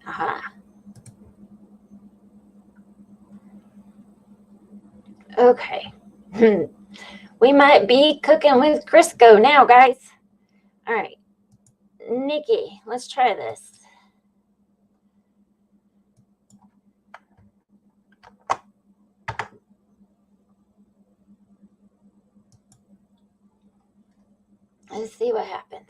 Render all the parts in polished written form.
Aha. Okay. We might be cooking with Crisco now, guys. All right. Nikki, let's try this. Let's see what happens.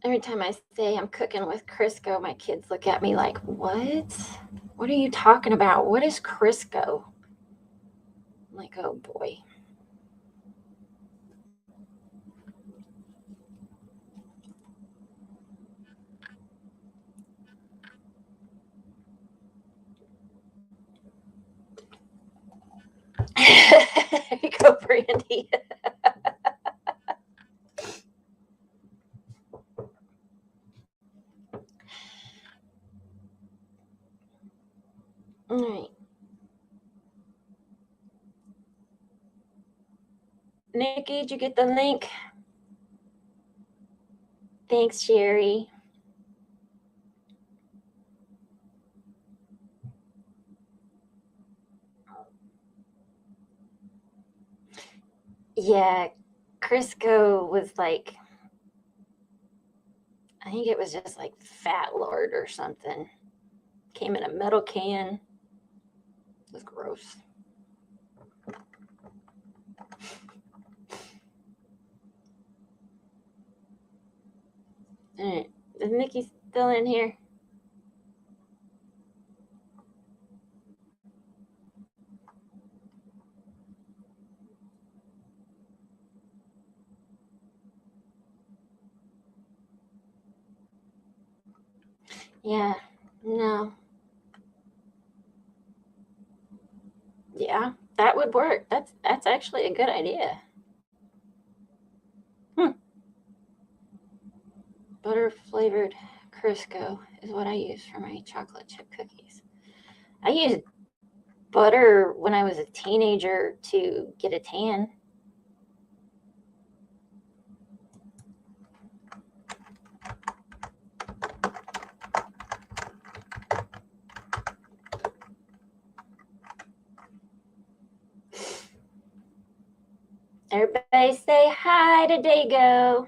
Every time I say I'm cooking with Crisco, my kids look at me like, what? What are you talking about? What is Crisco? I'm like, oh boy. There you go, Brandy. All right. Nikki, did you get the link? Thanks, Sherry. Yeah, Crisco was like, I think it was just like Fat Lord or something. Came in a metal can. It was gross. All right. Is Nikki still in here? Yeah. No. Yeah, that would work. That's actually a good idea. Butter flavored Crisco is what I use for my chocolate chip cookies. I used butter when I was a teenager to get a tan. Everybody say hi to Dago.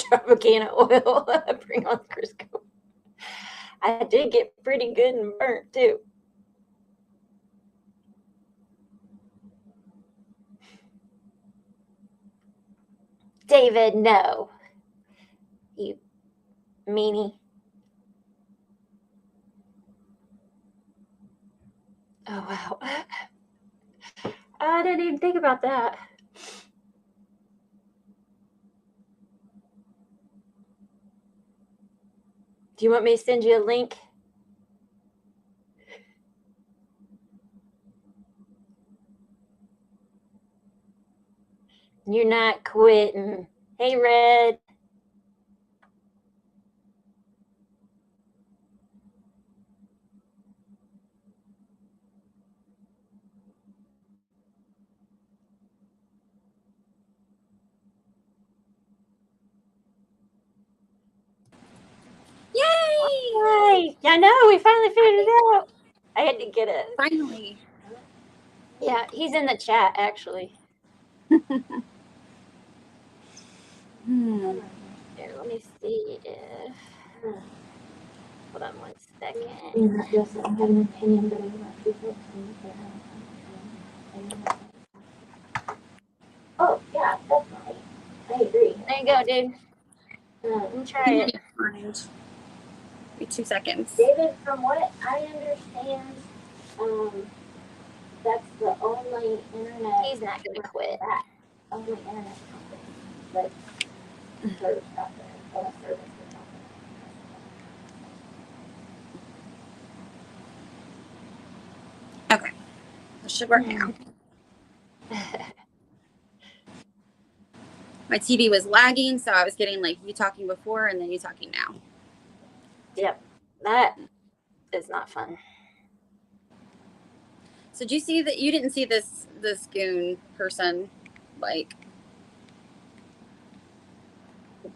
Drop a can of oil. Bring on Crisco. I did get pretty good and burnt too. David, no. You meanie. Oh, wow. I didn't even think about that. Do you want me to send you a link? You're not quitting. Hey, Red. Yay! I know, we finally figured it out. I had to get it. Finally. Yeah, he's in the chat, actually. Here, let me see if... Hold on one second. Yes, I have an opinion, but oh, yeah, definitely. I agree. There you go, dude. Let me try it. Wait 2 seconds. David, from what I understand, that's the only internet. He's not going to quit. Only internet company that serves out there, service. It should work now. My TV was lagging, so I was getting like you talking before and then you talking now. Yep, that is not fun. So did you see that? You didn't see this goon person, like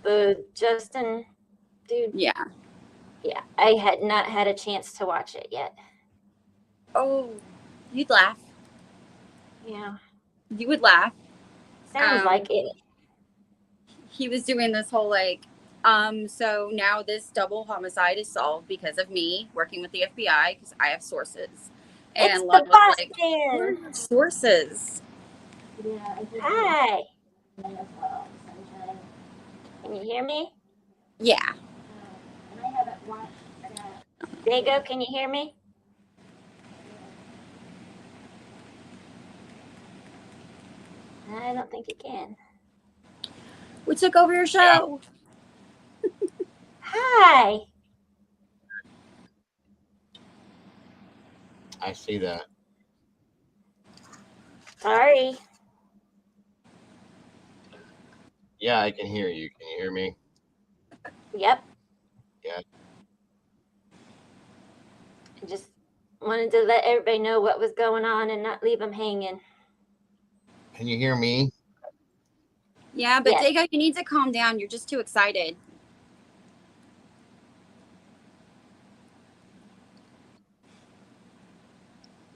The Justin dude. yeah. Yeah, I had not had a chance to watch it yet. Oh, you'd laugh. Yeah, You would laugh. sounds like it. He was doing this whole like, so now this double homicide is solved because of me working with the FBI because I have sources. And It's Lana the was boss like, man. sources. Yeah, I did. Hi, As well, sunshine. can you hear me? Yeah. And I haven't watched that. Dago, can you hear me? I don't think you can. We took over your show. Hi. I see that. Sorry. Yeah, I can hear you. Can you hear me? Yep. Yeah. I just wanted to let everybody know what was going on and not leave them hanging. Can you hear me? Yeah, but Yes. Dago, you need to calm down. You're just too excited.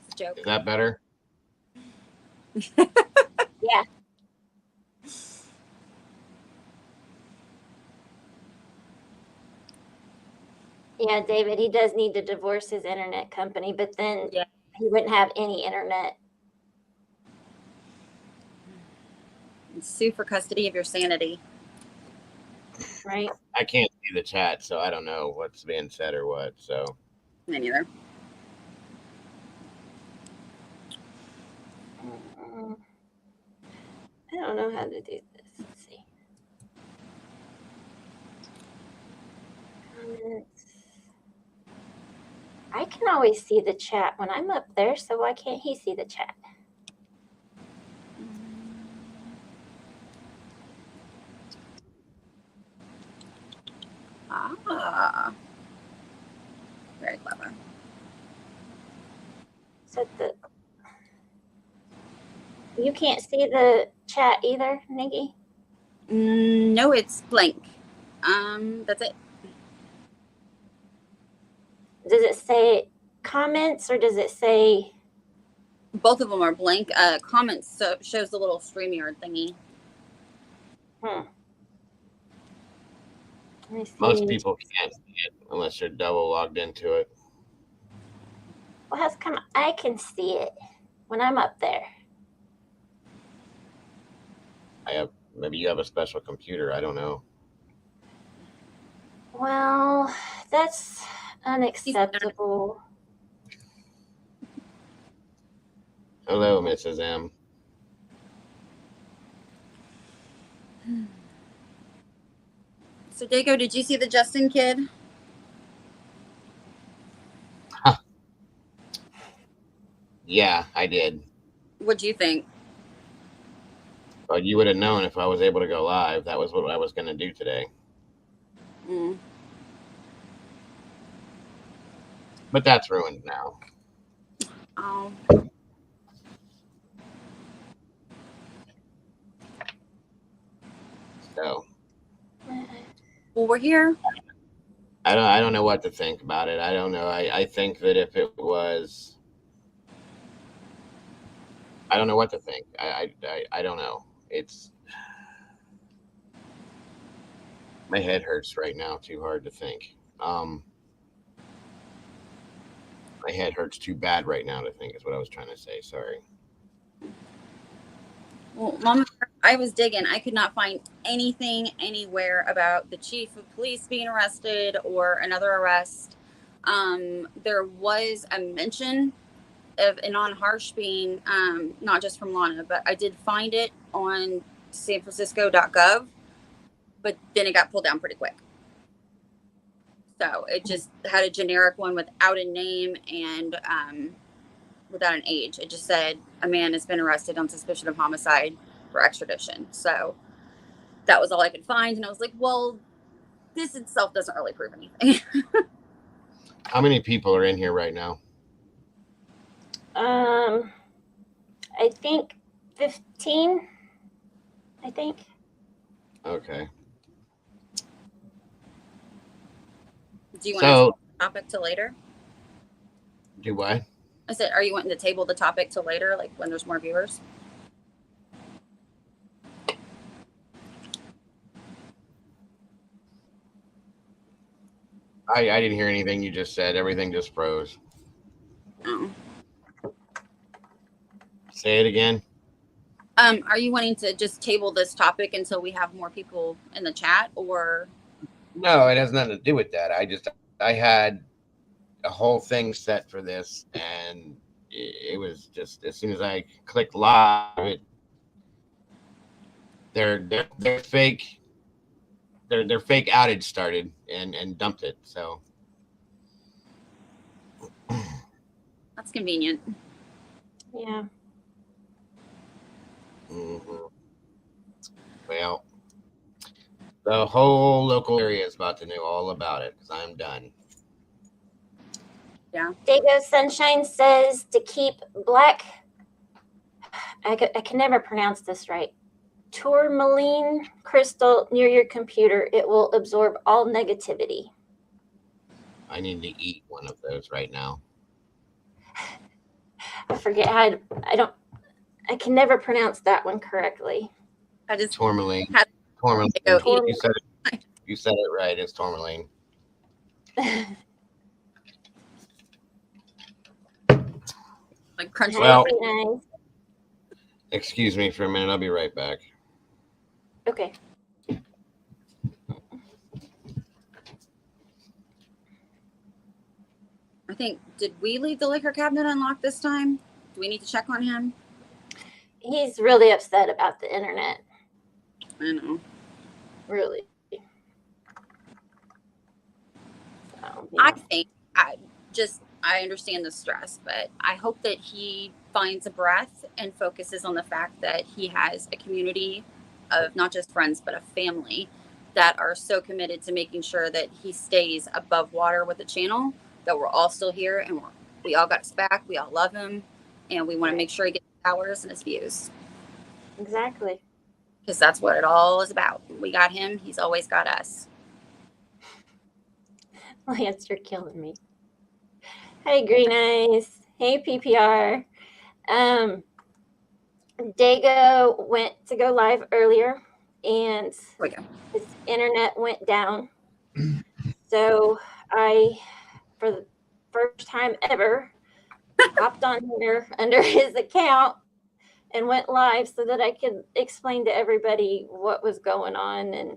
It's a joke. Is that better? Yeah. Yeah, David, he does need to divorce his internet company, but then Yeah. he wouldn't have any internet. Sue for custody of your sanity. Right? I can't see the chat, so I don't know what's being said or what. So Me neither. I don't know how to do this. Let's see. Comments. I can always see the chat when I'm up there, so why can't he see the chat? Ah. Very clever. So you can't see the chat either, Nikki? No, it's blank. That's it. Does it say comments or does it say? Both of them are blank. Comments shows the little StreamYard thingy. Let me see. most people can't see it unless you're double logged into it. Well, how come I can see it when I'm up there? Maybe you have a special computer. I don't know. Well, that's unacceptable. Hello, Mrs. M. So, Dago, did you see the Justin kid? Yeah, I did. What'd you think? But you would have known if I was able to go live. That was what I was going to do today. Mm. But that's ruined now. Oh. So Well, we're here. I don't know what to think about it. I don't know. I think that if it was, I don't know what to think. I don't know. It's my head hurts right now. Too hard to think. My head hurts too bad right now to think is what I was trying to say. Sorry. Well, Mama, I was digging. I could not find anything anywhere about the chief of police being arrested or another arrest. There was a mention of Anon Harsh being, not just from Lana, but I did find it on sanfrancisco.gov, but then it got pulled down pretty quick. So it just had a generic one without a name and without an age. It just said a man has been arrested on suspicion of homicide for extradition. So that was all I could find. And I was like, well, this itself doesn't really prove anything. How many people are in here right now? I think 15. I think. Okay. Do you want to So, table the topic till later? do what? I said, are you wanting to table the topic till later, like when there's more viewers? I didn't hear anything you just said. Everything just froze. Oh. Say it again. Are you wanting to just table this topic until we have more people in the chat, or? No, it has nothing to do with that. I had a whole thing set for this, and it was just as soon as I clicked live, their fake their fake outage started and dumped it. So That's convenient. Yeah. mhm. Well, the whole local area is about to know all about it because I'm done. Yeah. Dago Sunshine says to keep black. I can never pronounce this right. Tourmaline crystal near your computer. It will absorb all negativity. I need to eat one of those right now. I forget how I can never pronounce that one correctly. I just Tourmaline. had Tourmaline. to go eat. You said it right. It's tourmaline. Like crunch. Well, nice. Excuse me for a minute. I'll be right back. Okay. I think, did we leave the liquor cabinet unlocked this time? Do we need to check on him? He's really upset about the internet. I know. Really. So, yeah. I think I understand the stress, but I hope that he finds a breath and focuses on the fact that he has a community of not just friends, but a family that are so committed to making sure that he stays above water with the channel, that we're all still here and we all got his back. We all love him and we want to make sure he gets his hours and his views. Exactly. Because that's what it all is about. We got him. He's always got us. Lance, you're killing me. Hey, Green Eyes. Hey, PPR. Dago went to go live earlier, and his internet went down. So I, for the first time ever, hopped on here under his account and went live so that I could explain to everybody what was going on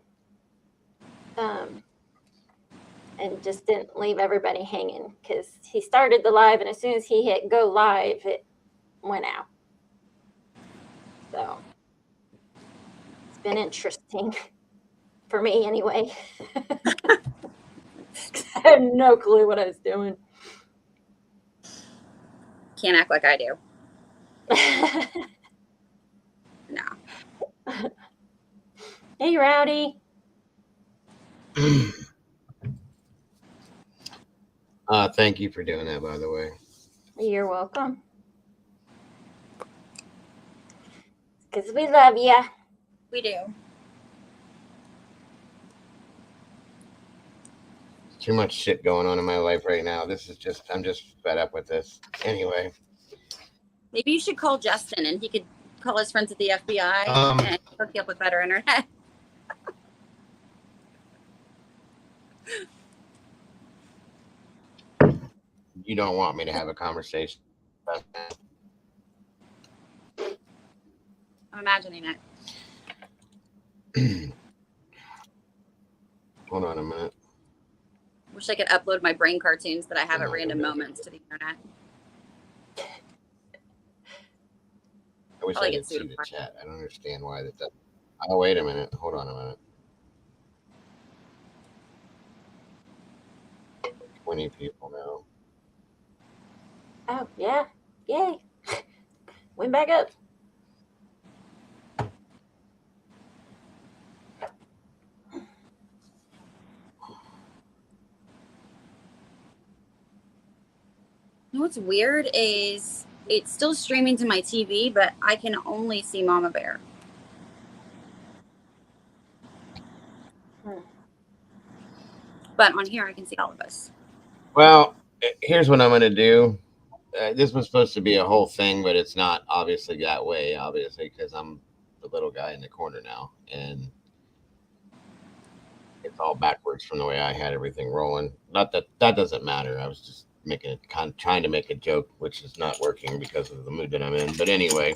and just didn't leave everybody hanging because he started the live and as soon as he hit go live, it went out. So it's been interesting for me anyway. I had no clue what I was doing. Can't act like I do. No. Hey, Rowdy. Thank you for doing that, by the way. You're welcome. Because we love you. We do. Too much shit going on in my life right now. I'm just fed up with this. Anyway. Maybe you should call Justin and he could call his friends at the FBI and hook you up with better internet. You don't want me to have a conversation about that. I'm imagining it. Hold on a minute. Wish I could upload my brain cartoons that I have at random moments to the internet. I wish I could see the chat. I don't understand why that doesn't. Oh, wait a minute. Hold on a minute. 20 people now. Oh, yeah. Yay. Went back up. You know what's weird is it's still streaming to my TV, but I can only see Mama Bear. But on here, I can see all of us. Well, here's what I'm going to do. This was supposed to be a whole thing, but it's not obviously that way, obviously, because I'm the little guy in the corner now. And it's all backwards from the way I had everything rolling. Not that that doesn't matter. I was just making it trying to make a joke, which is not working because of the mood that I'm in. But anyway,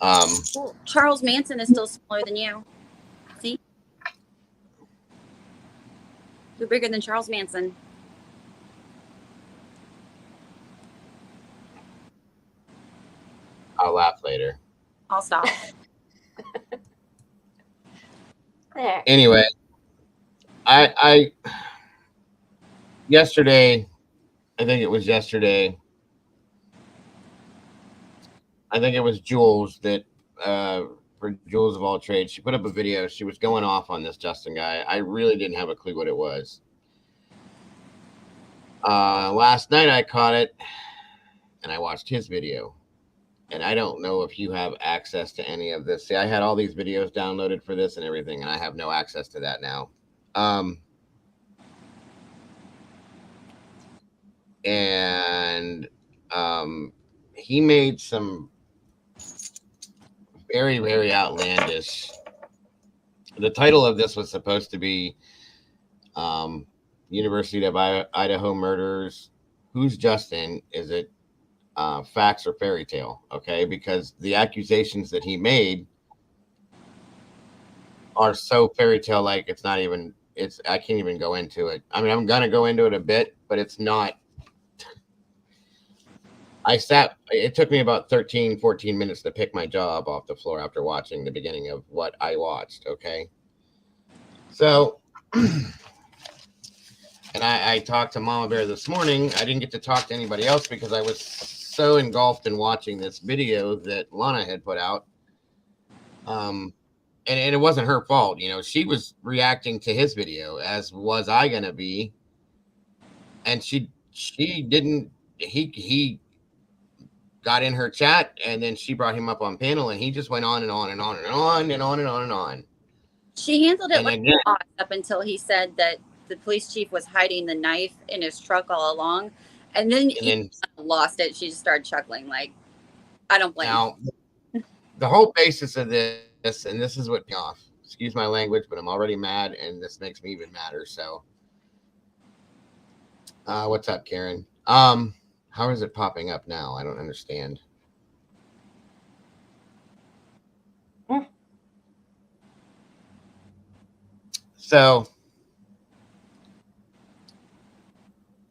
Well, Charles Manson is still smaller than you. See, you're bigger than Charles Manson. I'll laugh later. I'll stop. There. Anyway, I yesterday, I think it was yesterday. I think it was Jules that for Jules of all trades, she put up a video. She was going off on this Justin guy. I really didn't have a clue what it was. Last night I caught it and I watched his video. And I don't know if you have access to any of this. See, I had all these videos downloaded for this and everything, and I have no access to that now. He made some very, very outlandish. The title of this was supposed to be University of Idaho Murders. Who's Justin? Is it facts or fairy tale? Okay, because the accusations that he made are so fairy tale like it's not even. It's I can't even go into it. I mean, I'm gonna go into it a bit, but it's not. It took me about 13, 14 minutes to pick my jaw up off the floor after watching the beginning of what I watched. Okay. So, and I talked to Mama Bear this morning. I didn't get to talk to anybody else because I was so engulfed in watching this video that Lana had put out. And it wasn't her fault. You know, she was reacting to his video, as was I going to be. And she didn't, he got in her chat and then she brought him up on panel and he just went on and on and on and on and on and on and on. She handled it like a boss up until he said that the police chief was hiding the knife in his truck all along. And then he lost it. She just started chuckling. Like, I don't blame now, the whole basis of this, and this is what me off. Excuse my language, but I'm already mad, and this makes me even madder. So, what's up, Karen? How is it popping up now? I don't understand. So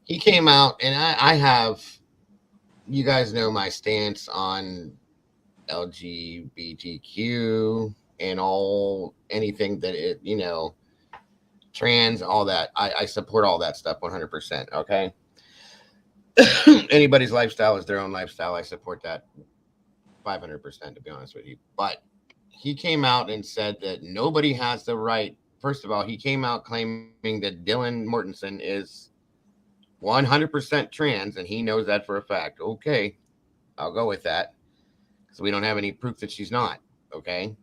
he came out, and I have, you guys know my stance on LGBTQ and anything that it, you know, trans, all that. I support all that stuff 100%. Okay. Anybody's lifestyle is their own lifestyle. I support that 500%, to be honest with you. But he came out and said that nobody has the right. First of all, he came out claiming that Dylan Mortensen is 100% trans, and he knows that for a fact. Okay, I'll go with that because we don't have any proof that she's not. Okay.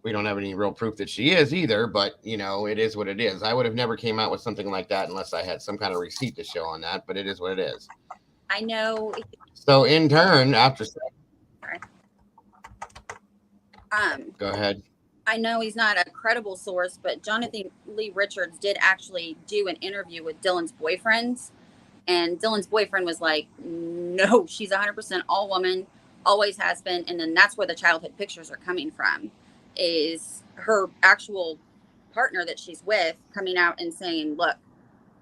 We don't have any real proof that she is either, but you know, it is what it is. I would have never came out with something like that unless I had some kind of receipt to show on that, but it is what it is. I know. So in turn, after go ahead. I know he's not a credible source, but Jonathan Lee Richards did actually do an interview with Dylan's boyfriends, and Dylan's boyfriend was like, no, she's 100% all woman, always has been. And then that's where the childhood pictures are coming from, is her actual partner that she's with coming out and saying, look,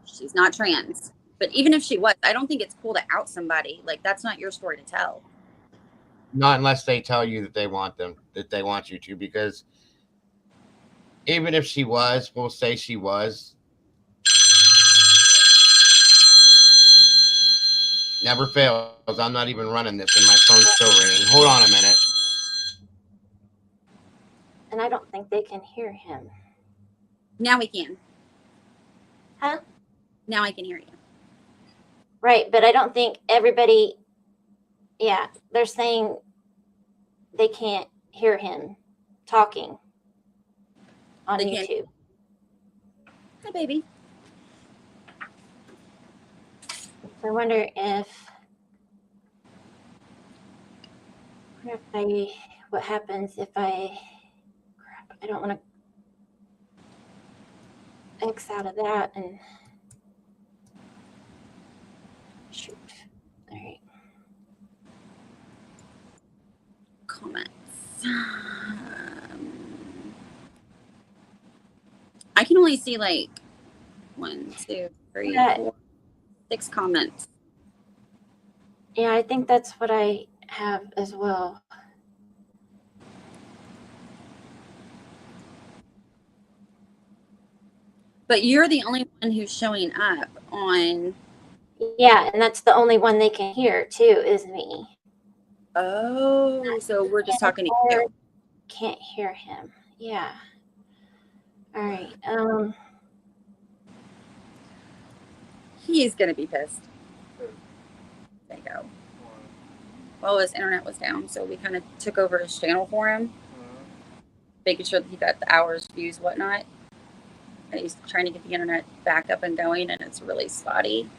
she's not trans. But even if she was, I don't think it's cool to out somebody. Like, that's not your story to tell. Not unless they tell you that they want you to, because even if she was, we'll say she was, Never fails. I'm not even running this, and my phone's still ringing. Hold on a minute. And I don't think they can hear him. Now we can. Huh? Now I can hear you. Right, but I don't think everybody, yeah, they're saying they can't hear him talking on They can't. YouTube. Hi, baby. So I wonder if what happens if I don't want to X out of that and shoot. All right. Comments. I can only see like 1, 2, 3, 4, 6 comments. Yeah, I think that's what I have as well. But you're the only one who's showing up on. Yeah, and that's the only one they can hear too, is me. Oh, so we're just talking to you. Can't hear him. Yeah. All right. He's gonna be pissed. There you go. Well, his internet was down, so we kind of took over his channel for him, making sure that he got the hours, views, whatnot. And he's trying to get the internet back up and going, and it's really spotty.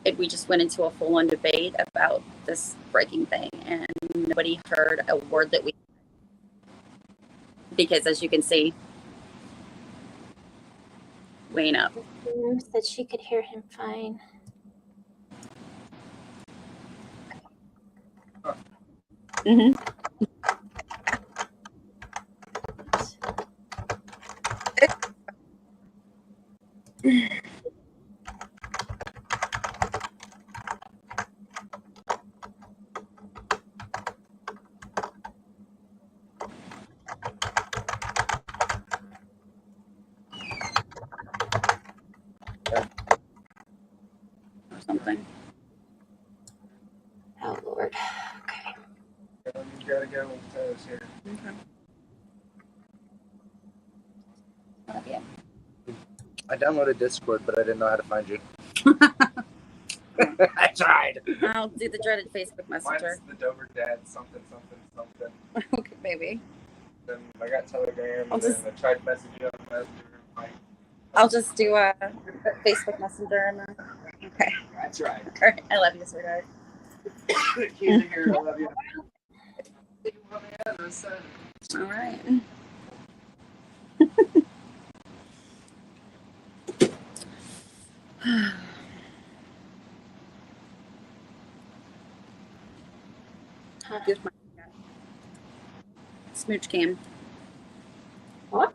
And we just went into a full-on debate about this breaking thing, and nobody heard a word that we. Because as you can see, weighing up. Said she could hear him fine. Mm-hmm. Or something. Oh Lord. Okay. You gotta go with toes here. Okay. I downloaded Discord, but I didn't know how to find you. I tried. I'll do the dreaded Facebook Messenger. Mine's the Dover Dad something. Okay, baby. Then I got Telegram, I'll and then I tried messaging on Messenger. Like, I'll just do a Facebook Messenger and then. Okay. that's right. All right. I love you, sweetheart. Keep it here. I love you. All right. Give my smooch cam. What?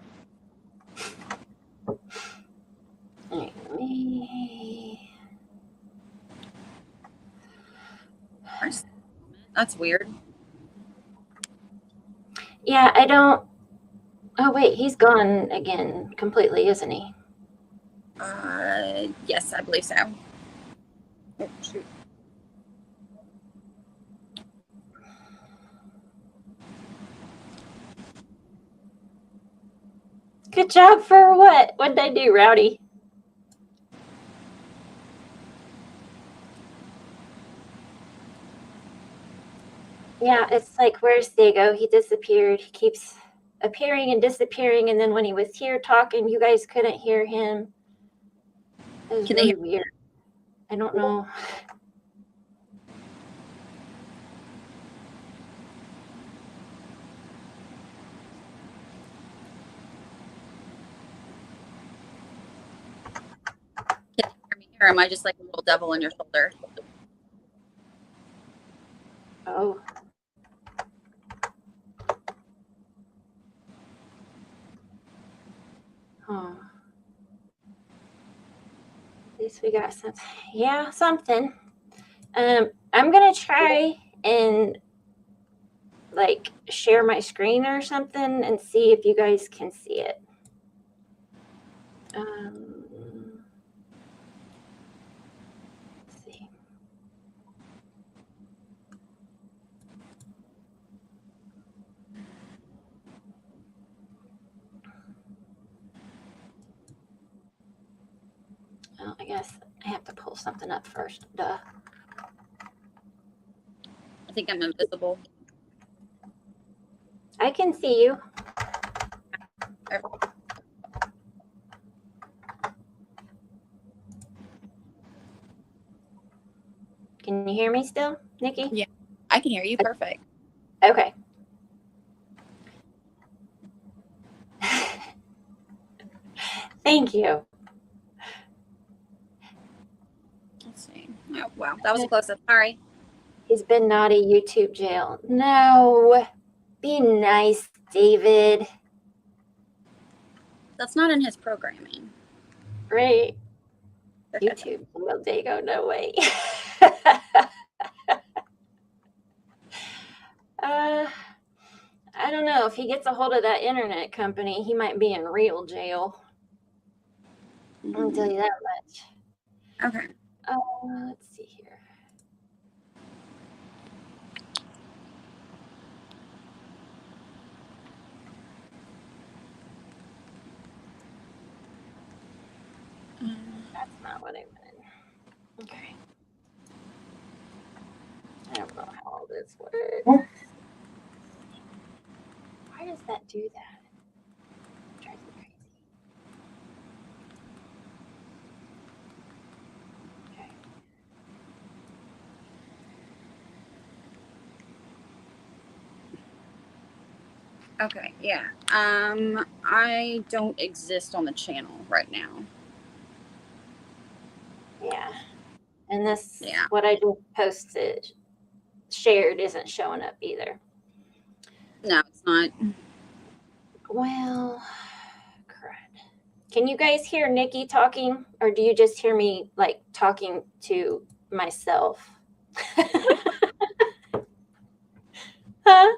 That's weird. Yeah, I don't. Oh wait, he's gone again completely, isn't he? Yes, I believe so. Oh, shoot. Good job for what? What'd I do, Rowdy? Yeah, it's like, where's Diego? He disappeared. He keeps appearing and disappearing, and then when he was here talking, you guys couldn't hear him. It was really weird. I don't know. Can you hear me, or am I just like a little devil on your shoulder? Oh. Huh. At least we got something. Yeah, something. I'm gonna try and like share my screen or something and see if you guys can see it. I guess I have to pull something up first. Duh. I think I'm invisible. I can see you. Can you hear me still, Nikki? Yeah, I can hear you perfect. Okay. Thank you. Let's see. Oh, wow, that was a close up. Sorry. He's been naughty. YouTube jail. No. Be nice, David. That's not in his programming. Right. YouTube. Well, there you go. No way. I don't know. If he gets a hold of that internet company, he might be in real jail. I'll tell you that much. Okay. Let's see here. That's not what I wanted. Okay. I don't know how all this works. Why does that do that? It drives me crazy. Okay, yeah. I don't exist on the channel right now. Yeah. And this, what I just posted, shared, isn't showing up either. No, it's not. Well, crud. Can you guys hear Nikki talking, or do you just hear me like talking to myself? Huh?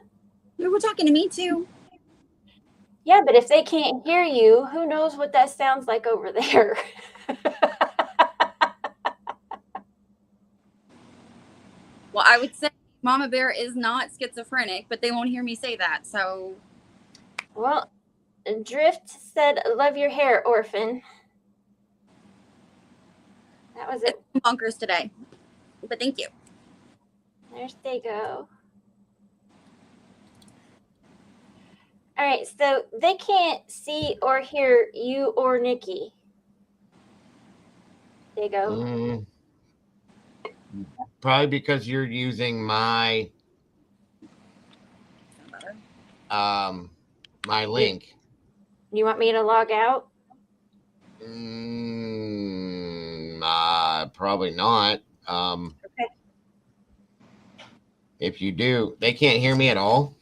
You were talking to me too. Yeah, but if they can't hear you, who knows what that sounds like over there? Well, I would say Mama Bear is not schizophrenic, but they won't hear me say that. So, well, Drift said, "Love your hair, orphan." That was it. It's bonkers today, but thank you. There's Dago. All right, so they can't see or hear you or Nikki. Dago. Probably because you're using my my link. You want me to log out? Probably not. Okay. If you do, they can't hear me at all.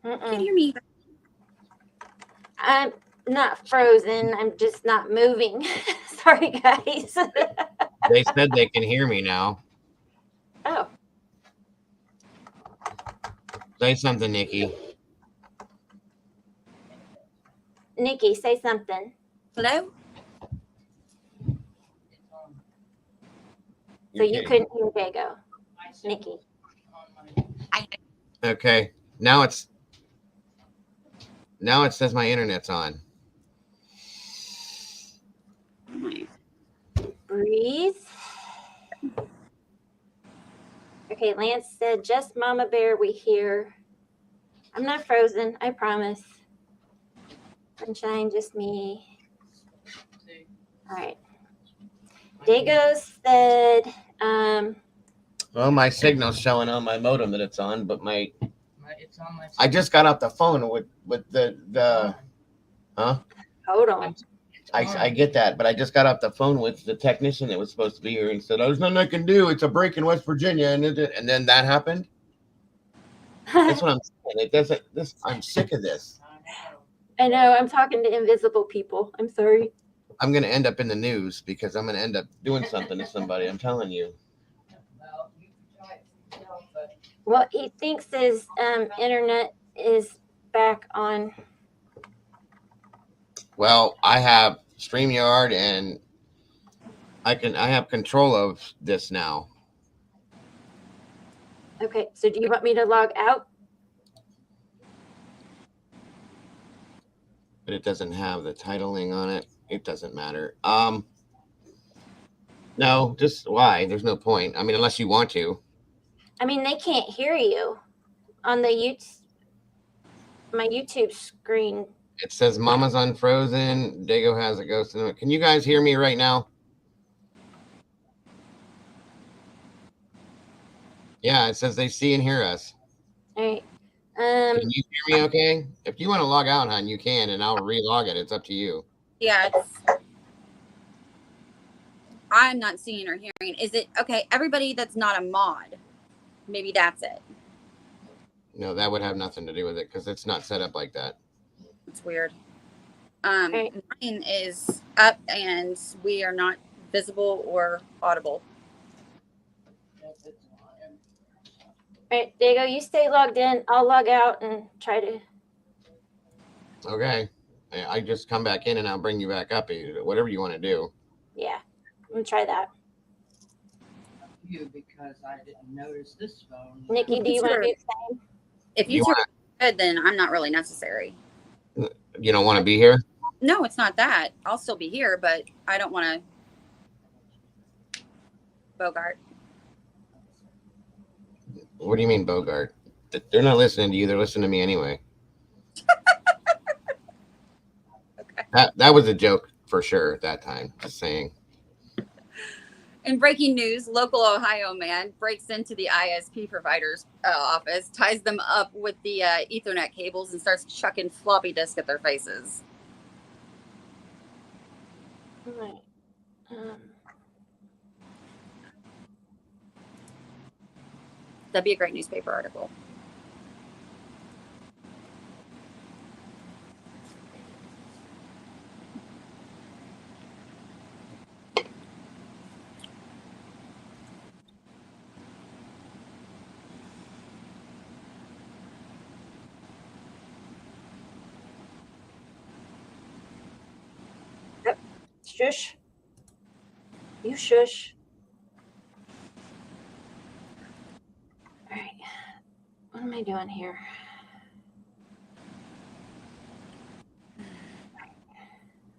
Can't hear me. I'm not frozen. I'm just not moving. Sorry, guys. They said they can hear me now. Oh. Say something, Nikki. Nikki, say something. Hello? So you couldn't hear Dago. Nikki. Okay. Now it says my internet's on. Breathe. Okay, Lance said, just Mama Bear we hear. I'm not frozen, I promise. Sunshine, just me. All right. Dago said, well, my signal's showing on my modem that it's on, but I just got off the phone with the huh? Hold on. I get that, but I just got off the phone with the technician that was supposed to be here and said, "There's nothing I can do. It's a break in West Virginia," and then that happened. That's what I'm saying. It doesn't. I'm sick of this. I know. I'm talking to invisible people. I'm sorry. I'm going to end up in the news because I'm going to end up doing something to somebody. I'm telling you. Well, he thinks his internet is back on. Well, I have StreamYard and I have control of this now. Okay, so do you want me to log out? But it doesn't have the titling on it. It doesn't matter. No, just why? There's no point. I mean, unless you want to. I mean, they can't hear you on the my YouTube screen. It says Mama's unfrozen. Dago has a ghost in it. Can you guys hear me right now? Yeah, it says they see and hear us. All right. Can you hear me okay? If you want to log out, hon, you can, and I'll re-log it. It's up to you. Yeah, I'm not seeing or hearing. Is it okay? Everybody that's not a mod, maybe that's it. No, that would have nothing to do with it because it's not set up like that. It's weird. Okay. Mine is up and we are not visible or audible. All right, Dago, you stay logged in. I'll log out and try to. Okay. I just come back in and I'll bring you back up. Whatever you want to do. Yeah, I'm gonna try that. You because I didn't notice this phone. Nikki, do you want to do the same? If you two are good, then I'm not really necessary. You don't want to be here? No, it's not that. I'll still be here, but I don't want to Bogart. What do you mean, Bogart? They're not listening to you. They're listening to me anyway. Okay. That was a joke for sure at that time. Just saying. In breaking news, local Ohio man breaks into the ISP provider's office, ties them up with the Ethernet cables, and starts chucking floppy disk at their faces. All right. That'd be a great newspaper article. Yep. Shush. You shush. All right. What am I doing here?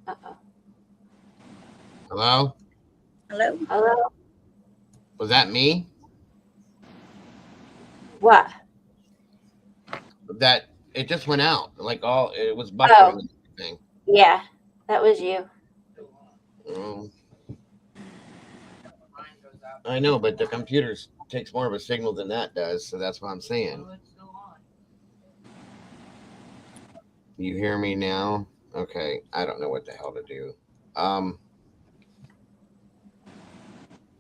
Uh-oh. Hello? Hello? Hello? Was that me? What? That it just went out. Like it was buffering and everything. Yeah, that was you. I know, but the computer takes more of a signal than that does, so that's what I'm saying. You hear me now? Okay, I don't know what the hell to do. All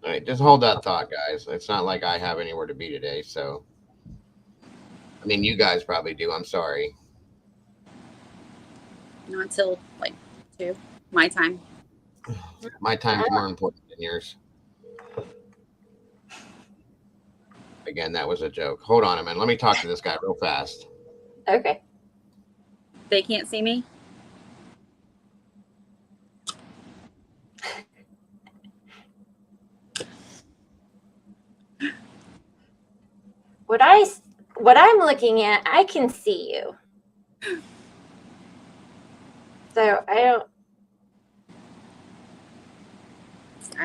right, just hold that thought, guys. It's not like I have anywhere to be today, so. I mean, you guys probably do. I'm sorry. Not until like 2, my time. My time's more important than yours. Again, that was a joke. Hold on a minute. Let me talk to this guy real fast. Okay. They can't see me? What I'm looking at, I can see you. So I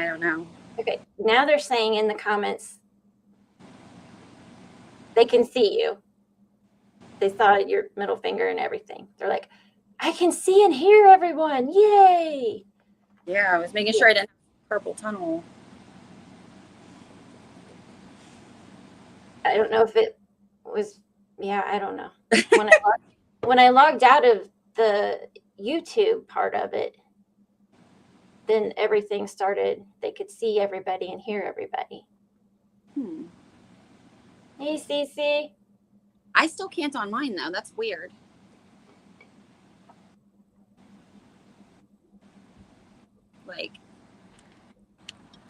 don't know. Okay, now they're saying in the comments they can see you. They saw your middle finger and everything. They're like, I can see and hear everyone. Yay! Yeah, I was making sure I didn't have purple tunnel. I don't know if it was, yeah, I don't know. When I logged out of the YouTube part of it, then everything started, they could see everybody and hear everybody. Hey, Cece. I still can't on mine, though. That's weird. Like.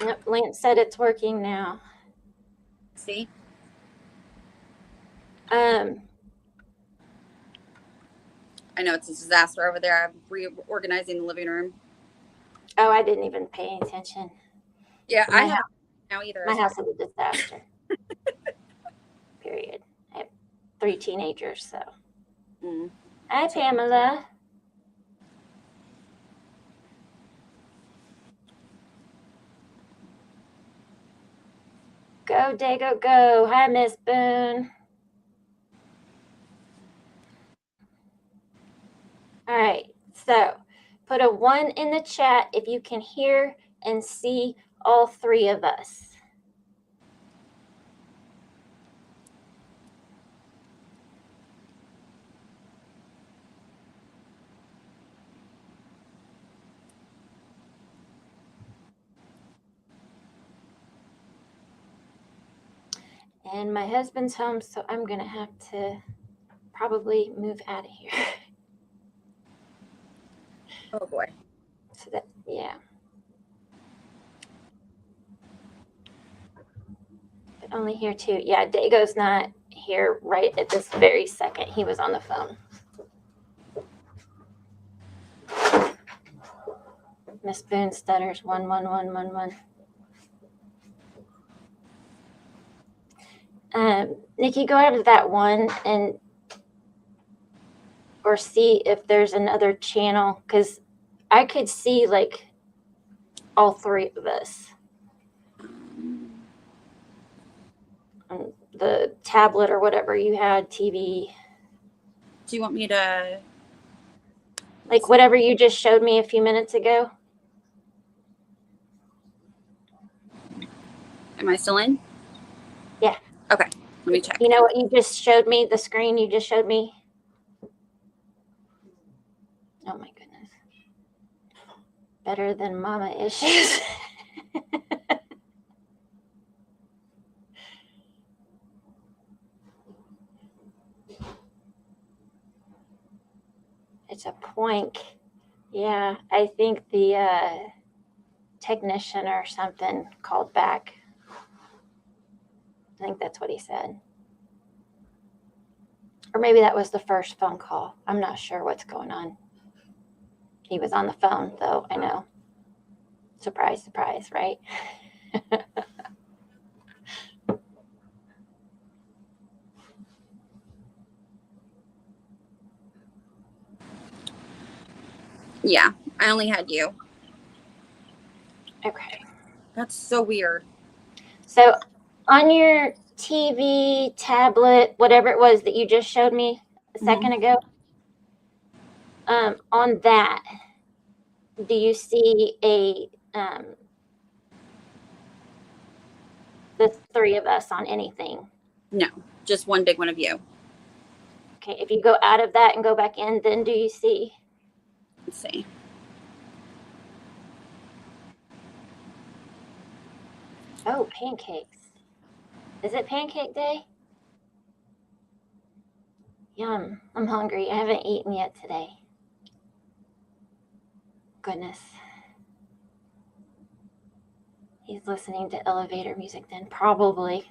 Yep, Lance said it's working now. See? I know it's a disaster over there. I'm reorganizing the living room. Oh, I didn't even pay any attention. Yeah, I haven't now either. My house is a disaster. Period. I have 3 teenagers, so. Hi, Pamela. Go, Dago, go. Hi, Miss Boone. All right, so put a 1 in the chat if you can hear and see all 3 of us. And my husband's home, so I'm going to have to probably move out of here. Oh boy. So that, yeah. But only here too. Yeah, Dago's not here right at this very second. He was on the phone. Miss Boone stutters 11111. Nikki, go out of that one and or see if there's another channel, because I could see like all 3 of us on the tablet or whatever you had, TV. Do you want me to? Like whatever you just showed me a few minutes ago. Am I still in? Yeah. Okay. Let me check. You know what you just showed me? The screen you just showed me? Oh my goodness. Better than mama issues. It's a Poink. Yeah, I think the technician or something called back. I think that's what he said. Or maybe that was the first phone call. I'm not sure what's going on. He was on the phone, though, I know. Surprise, surprise, right? Yeah, I only had you. Okay. That's so weird. So on your TV, tablet, whatever it was that you just showed me a second ago, on that, do you see the 3 of us on anything? No, just one big one of you. Okay, if you go out of that and go back in, then do you see? Let's see. Oh, pancakes. Is it pancake day? Yum. I'm hungry. I haven't eaten yet today. Goodness. He's listening to elevator music then. Probably.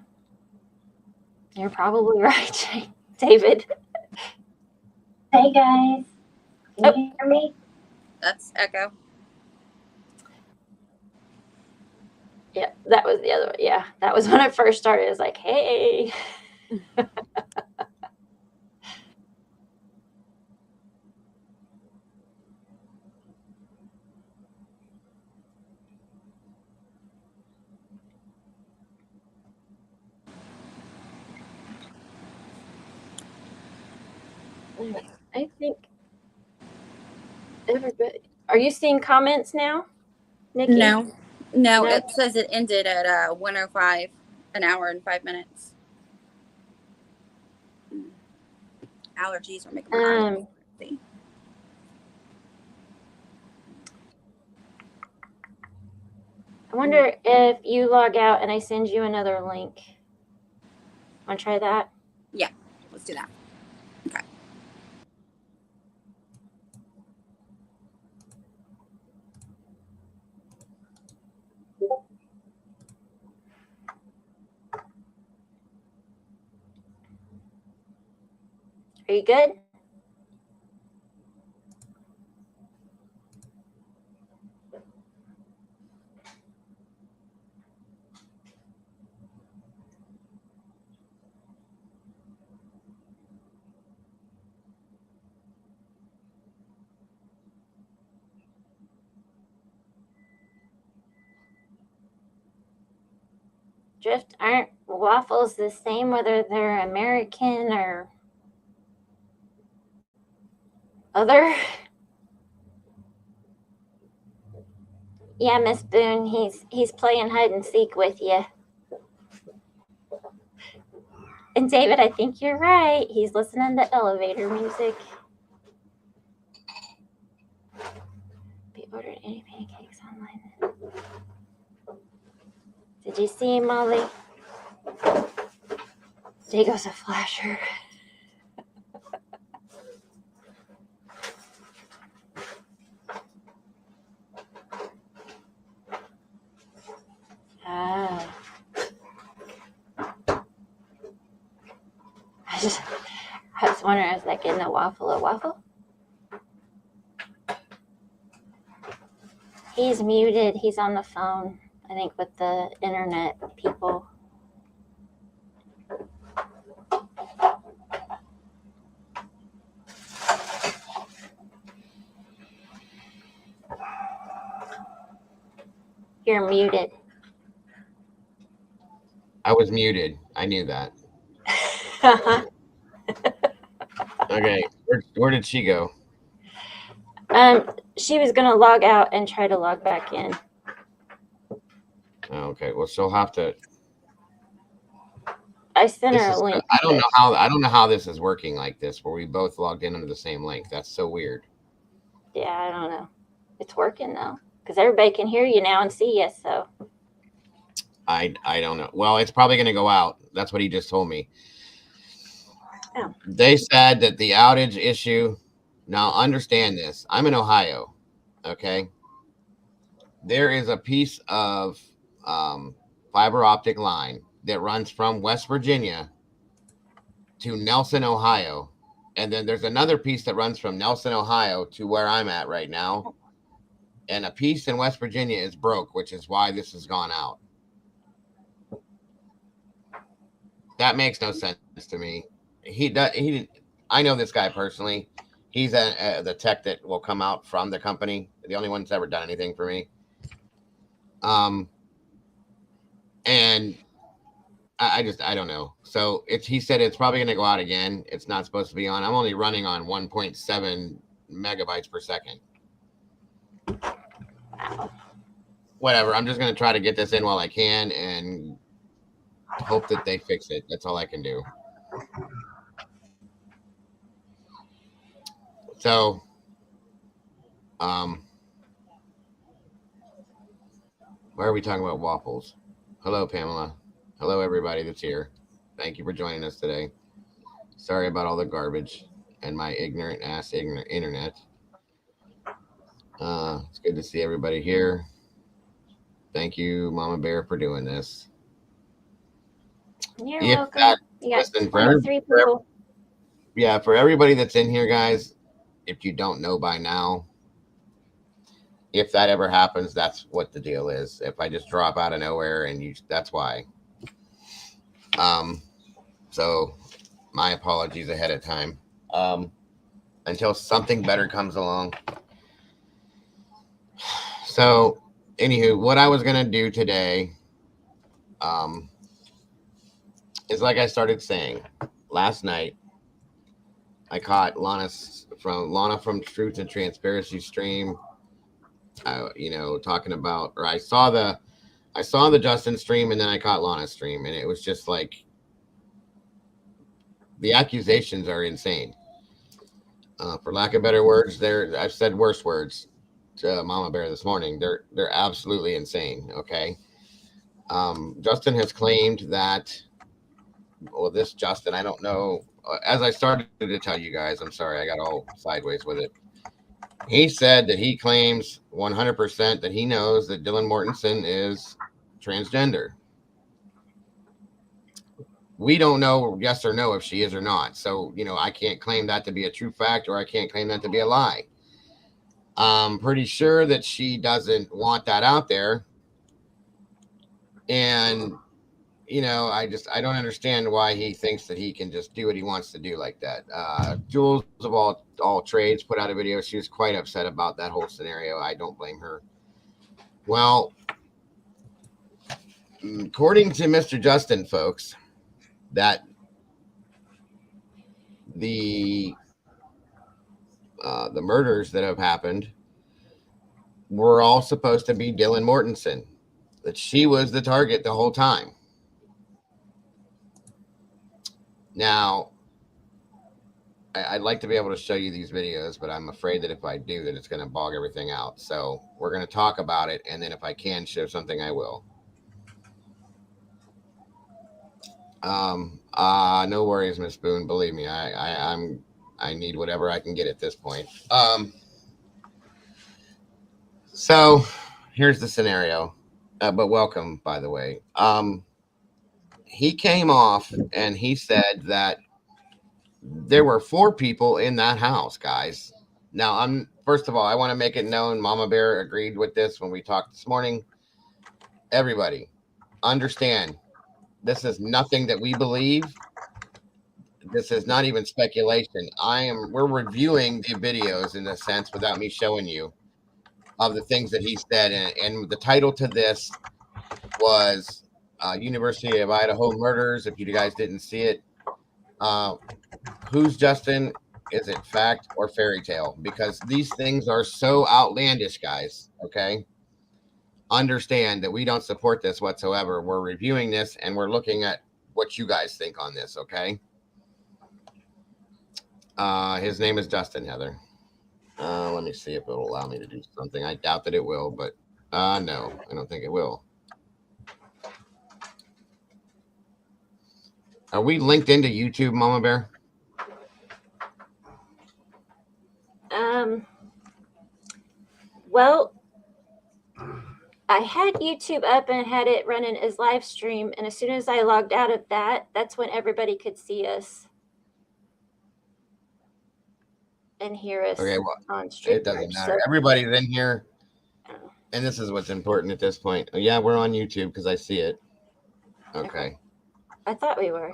You're probably right, David. Hey guys, can you hear me? That's Echo. Yeah, that was the other one. Yeah, that was when I first started. It was like, hey. I think everybody. Are you seeing comments now, Nikki? No, it says it ended at 1:05, an hour and 5 minutes. Allergies are making my eyes crazy. I wonder if you log out and I send you another link. Want to try that? Yeah, let's do that. Okay. Are you good? Drift, aren't waffles the same whether they're American or other? Yeah, Miss Boone, he's playing hide and seek with you. And David, I think you're right. He's listening to elevator music. Be ordered any pancakes online. Did you see Molly? Dago's a flasher. Ah. I was wondering, I was like, in a waffle? He's muted. He's on the phone, I think, with the internet people. You're muted. I was muted. I knew that. Okay, where did she go? She was gonna log out and try to log back in. Okay, well, she'll have to. I sent her a link. I don't know how this is working like this, where we both logged in under the same link. That's so weird. Yeah, I don't know. It's working though, because everybody can hear you now and see you. So I don't know. Well, it's probably going to go out. That's what he just told me. Oh. They said that the outage issue. Now, understand this. I'm in Ohio. Okay. There is a piece of fiber optic line that runs from West Virginia to Nelson, Ohio. And then there's another piece that runs from Nelson, Ohio to where I'm at right now. And a piece in West Virginia is broke, which is why this has gone out. That makes no sense to me. I know this guy personally. He's the tech that will come out from the company. The only one that's ever done anything for me. And I don't know. So he said it's probably going to go out again. It's not supposed to be on. I'm only running on 1.7 megabytes per second. Whatever. I'm just going to try to get this in while I can and hope that they fix it. That's all I can do. So, why are we talking about waffles? Hello, Pamela. Hello, everybody that's here. Thank you for joining us today. Sorry about all the garbage and my ignorant internet. It's good to see everybody here. Thank you, Mama Bear, for doing this. You're welcome. You got 23 people. For everybody that's in here, guys, if you don't know by now, if that ever happens, that's what the deal is. If I just drop out of nowhere that's why. So my apologies ahead of time. Until something better comes along. So, anywho, what I was gonna do today, is like I started saying last night. I caught Lana from Truth and Transparency stream. Talking about, or I saw the Justin stream, and then I caught Lana's stream, and it was just like the accusations are insane. For lack of better words, I've said worse words to Mama Bear this morning. They're absolutely insane. Okay. Justin has claimed that. Well, this Justin, I don't know. As I started to tell you guys, I'm sorry, I got all sideways with it. He said that he claims 100% that he knows that Dylan Mortensen is transgender. We don't know yes or no if she is or not. So, I can't claim that to be a true fact, or I can't claim that to be a lie. I'm pretty sure that she doesn't want that out there. And, I don't understand why he thinks that he can just do what he wants to do like that. Jules of all trades put out a video. She was quite upset about that whole scenario. I don't blame her. Well, according to Mr. Justin, folks, that the murders that have happened were all supposed to be Dylan Mortensen, that she was the target the whole time. Now, I'd like to be able to show you these videos, but I'm afraid that if I do, that it's going to bog everything out. So we're going to talk about it, and then if I can show something, I will. No worries, Miss Boone. Believe me, I need whatever I can get at this point. So here's the scenario. But welcome, by the way. He came off and he said that there were 4 people in that house, guys. Now, first of all, I want to make it known, Mama Bear agreed with this when we talked this morning. Everybody, understand, this is nothing that we believe. This is not even speculation. We're reviewing the videos in a sense without me showing you of the things that he said. And the title to this was University of Idaho Murders. If you guys didn't see it, who's Justin? Is it fact or fairy tale? Because these things are so outlandish, guys. Okay. Understand that we don't support this whatsoever. We're reviewing this and we're looking at what you guys think on this. Okay. His name is Justin, Heather. Let me see if it'll allow me to do something. I doubt that it will, but no, I don't think it will. Are we linked into YouTube, Mama Bear? Well, I had YouTube up and had it running as live stream, and as soon as I logged out of that, that's when everybody could see us and hear us on stream. It doesn't matter. So, everybody's in here, and this is what's important at this point. Oh, yeah, we're on YouTube because I see it. Okay. I thought we were.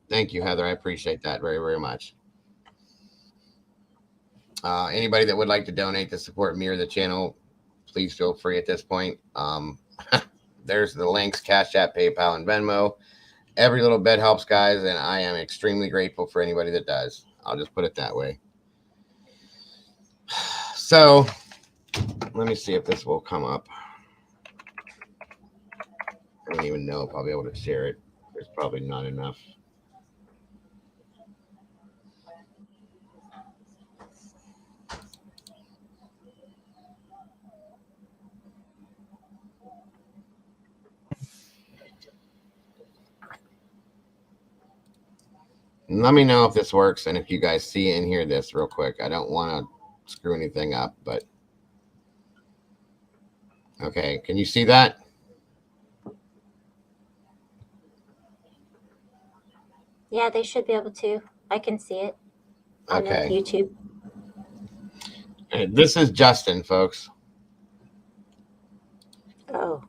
Thank you, Heather. I appreciate that very, very much. Anybody that would like to donate to support me or the channel, please feel free at this point. There's the links, Cash App, PayPal, and Venmo. Every little bit helps, guys, and I am extremely grateful for anybody that does. I'll just put it that way. So let me see if this will come up. I don't even know if I'll be able to share it. There's probably not enough. Let me know if this works and if you guys see and hear this real quick. I don't want to screw anything up, but okay. Can you see that? Yeah, they should be able to. I can see it on YouTube. This is Justin, folks. Oh.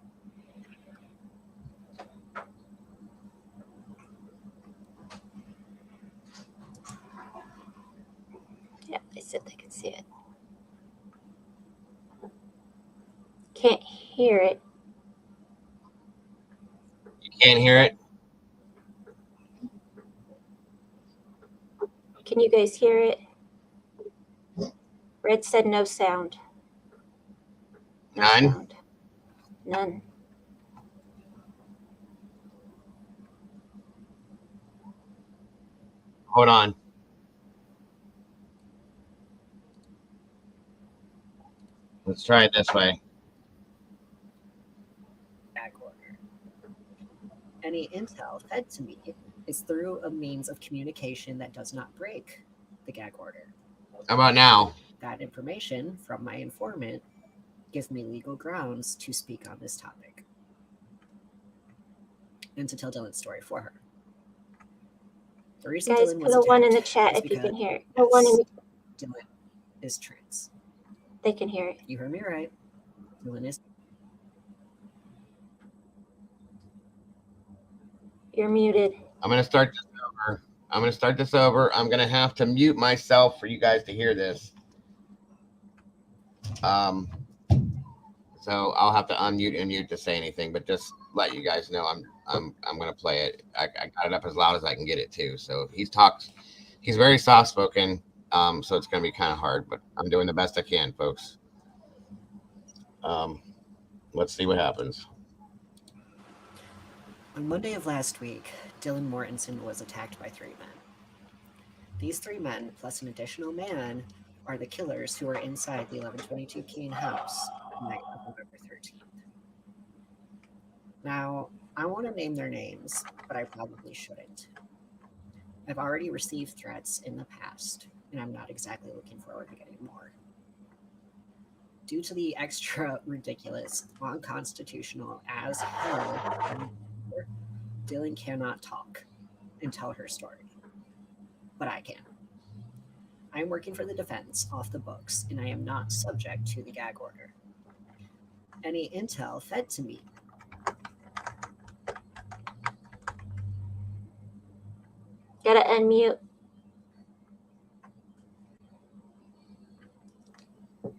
Yeah, they said they could see it. Can't hear it. You can't hear it? Can you guys hear it? Red said no sound. No None? Sound. None. Hold on. Let's try it this way. Gag order. Any intel fed to me is through a means of communication that does not break the gag order. How about now? That information from my informant gives me legal grounds to speak on this topic and to tell Dylan's story for her. The reason guys, Dylan put a one in the chat if you can hear it. Put one in the Dylan is trans. They can hear it. You heard me right. Dylan is. You're muted. I'm going to start this over. I'm going to have to mute myself for you guys to hear this. So I'll have to unmute and mute to say anything, but just let you guys know I'm gonna play it. I got it up as loud as I can get it too. So he's very soft spoken. So it's gonna be kind of hard, but I'm doing the best I can, folks. Let's see what happens. On Monday of last week, Dylan Mortensen was attacked by 3 men. These 3 men, plus an additional man, are the killers who were inside the 1122 Keene house on the night of November 13th. Now, I want to name their names, but I probably shouldn't. I've already received threats in the past, and I'm not exactly looking forward to getting more. Due to the extra ridiculous, unconstitutional as hell, Dylan cannot talk and tell her story. But I can. I am working for the defense off the books, and I am not subject to the gag order. Any intel fed to me Gotta unmute.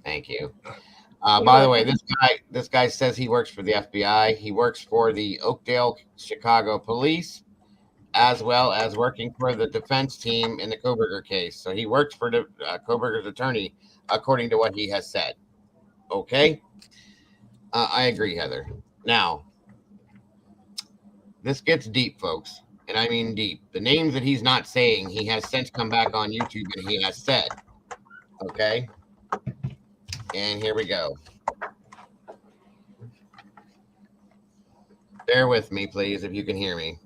Thank you. By the way, this guy says he works for the FBI. He works for the Oakdale, Chicago police, as well as working for the defense team in the Koberger case. So he works for the Koberger's attorney, according to what he has said. Okay? I agree, Heather. Now, this gets deep, folks. And I mean deep. The names that he's not saying, he has since come back on YouTube and he has said. Okay? And here we go. Bear with me, please, if you can hear me.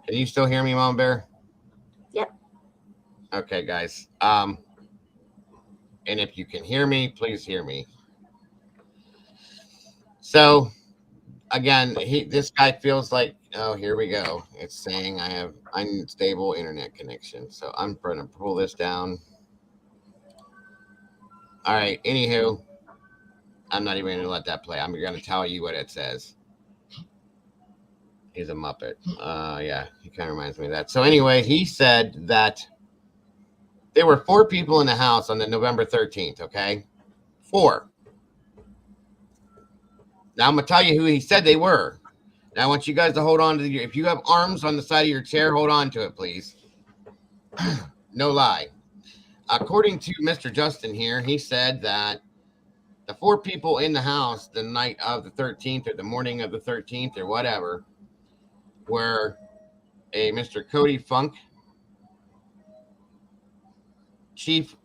Can you still hear me, Mom Bear? Yep. Okay, guys. And if you can hear me, please hear me. So, again, this guy feels like, oh, here we go. It's saying I have unstable internet connection. So I'm going to pull this down. All right. Anywho, I'm not even going to let that play. I'm going to tell you what it says. He's a Muppet. Yeah, he kind of reminds me of that. So anyway, he said that there were 4 people in the house on the November 13th, okay? 4. Now I'm going to tell you who he said they were. Now I want you guys to hold on to if you have arms on the side of your chair, hold on to it, please. No lie. According to Mr. Justin here, he said that the 4 people in the house the night of the 13th or the morning of the 13th or whatever were a Mr. Cody Funk, Chief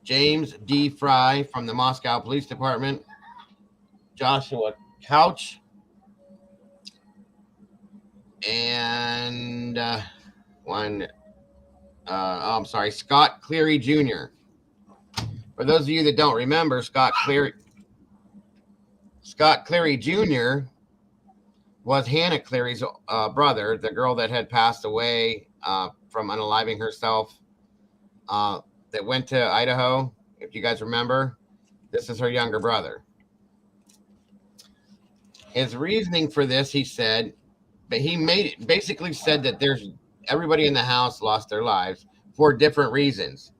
James D. Fry from the Moscow Police Department, Joshua Couch, and Scott Cleary Jr. For those of you that don't remember, Scott Cleary Jr. was Hannah Cleary's brother, the girl that had passed away from unaliving herself, that went to Idaho. If you guys remember, this is her younger brother. His reasoning for this, he said, but he basically said that everybody in the house lost their lives for different reasons.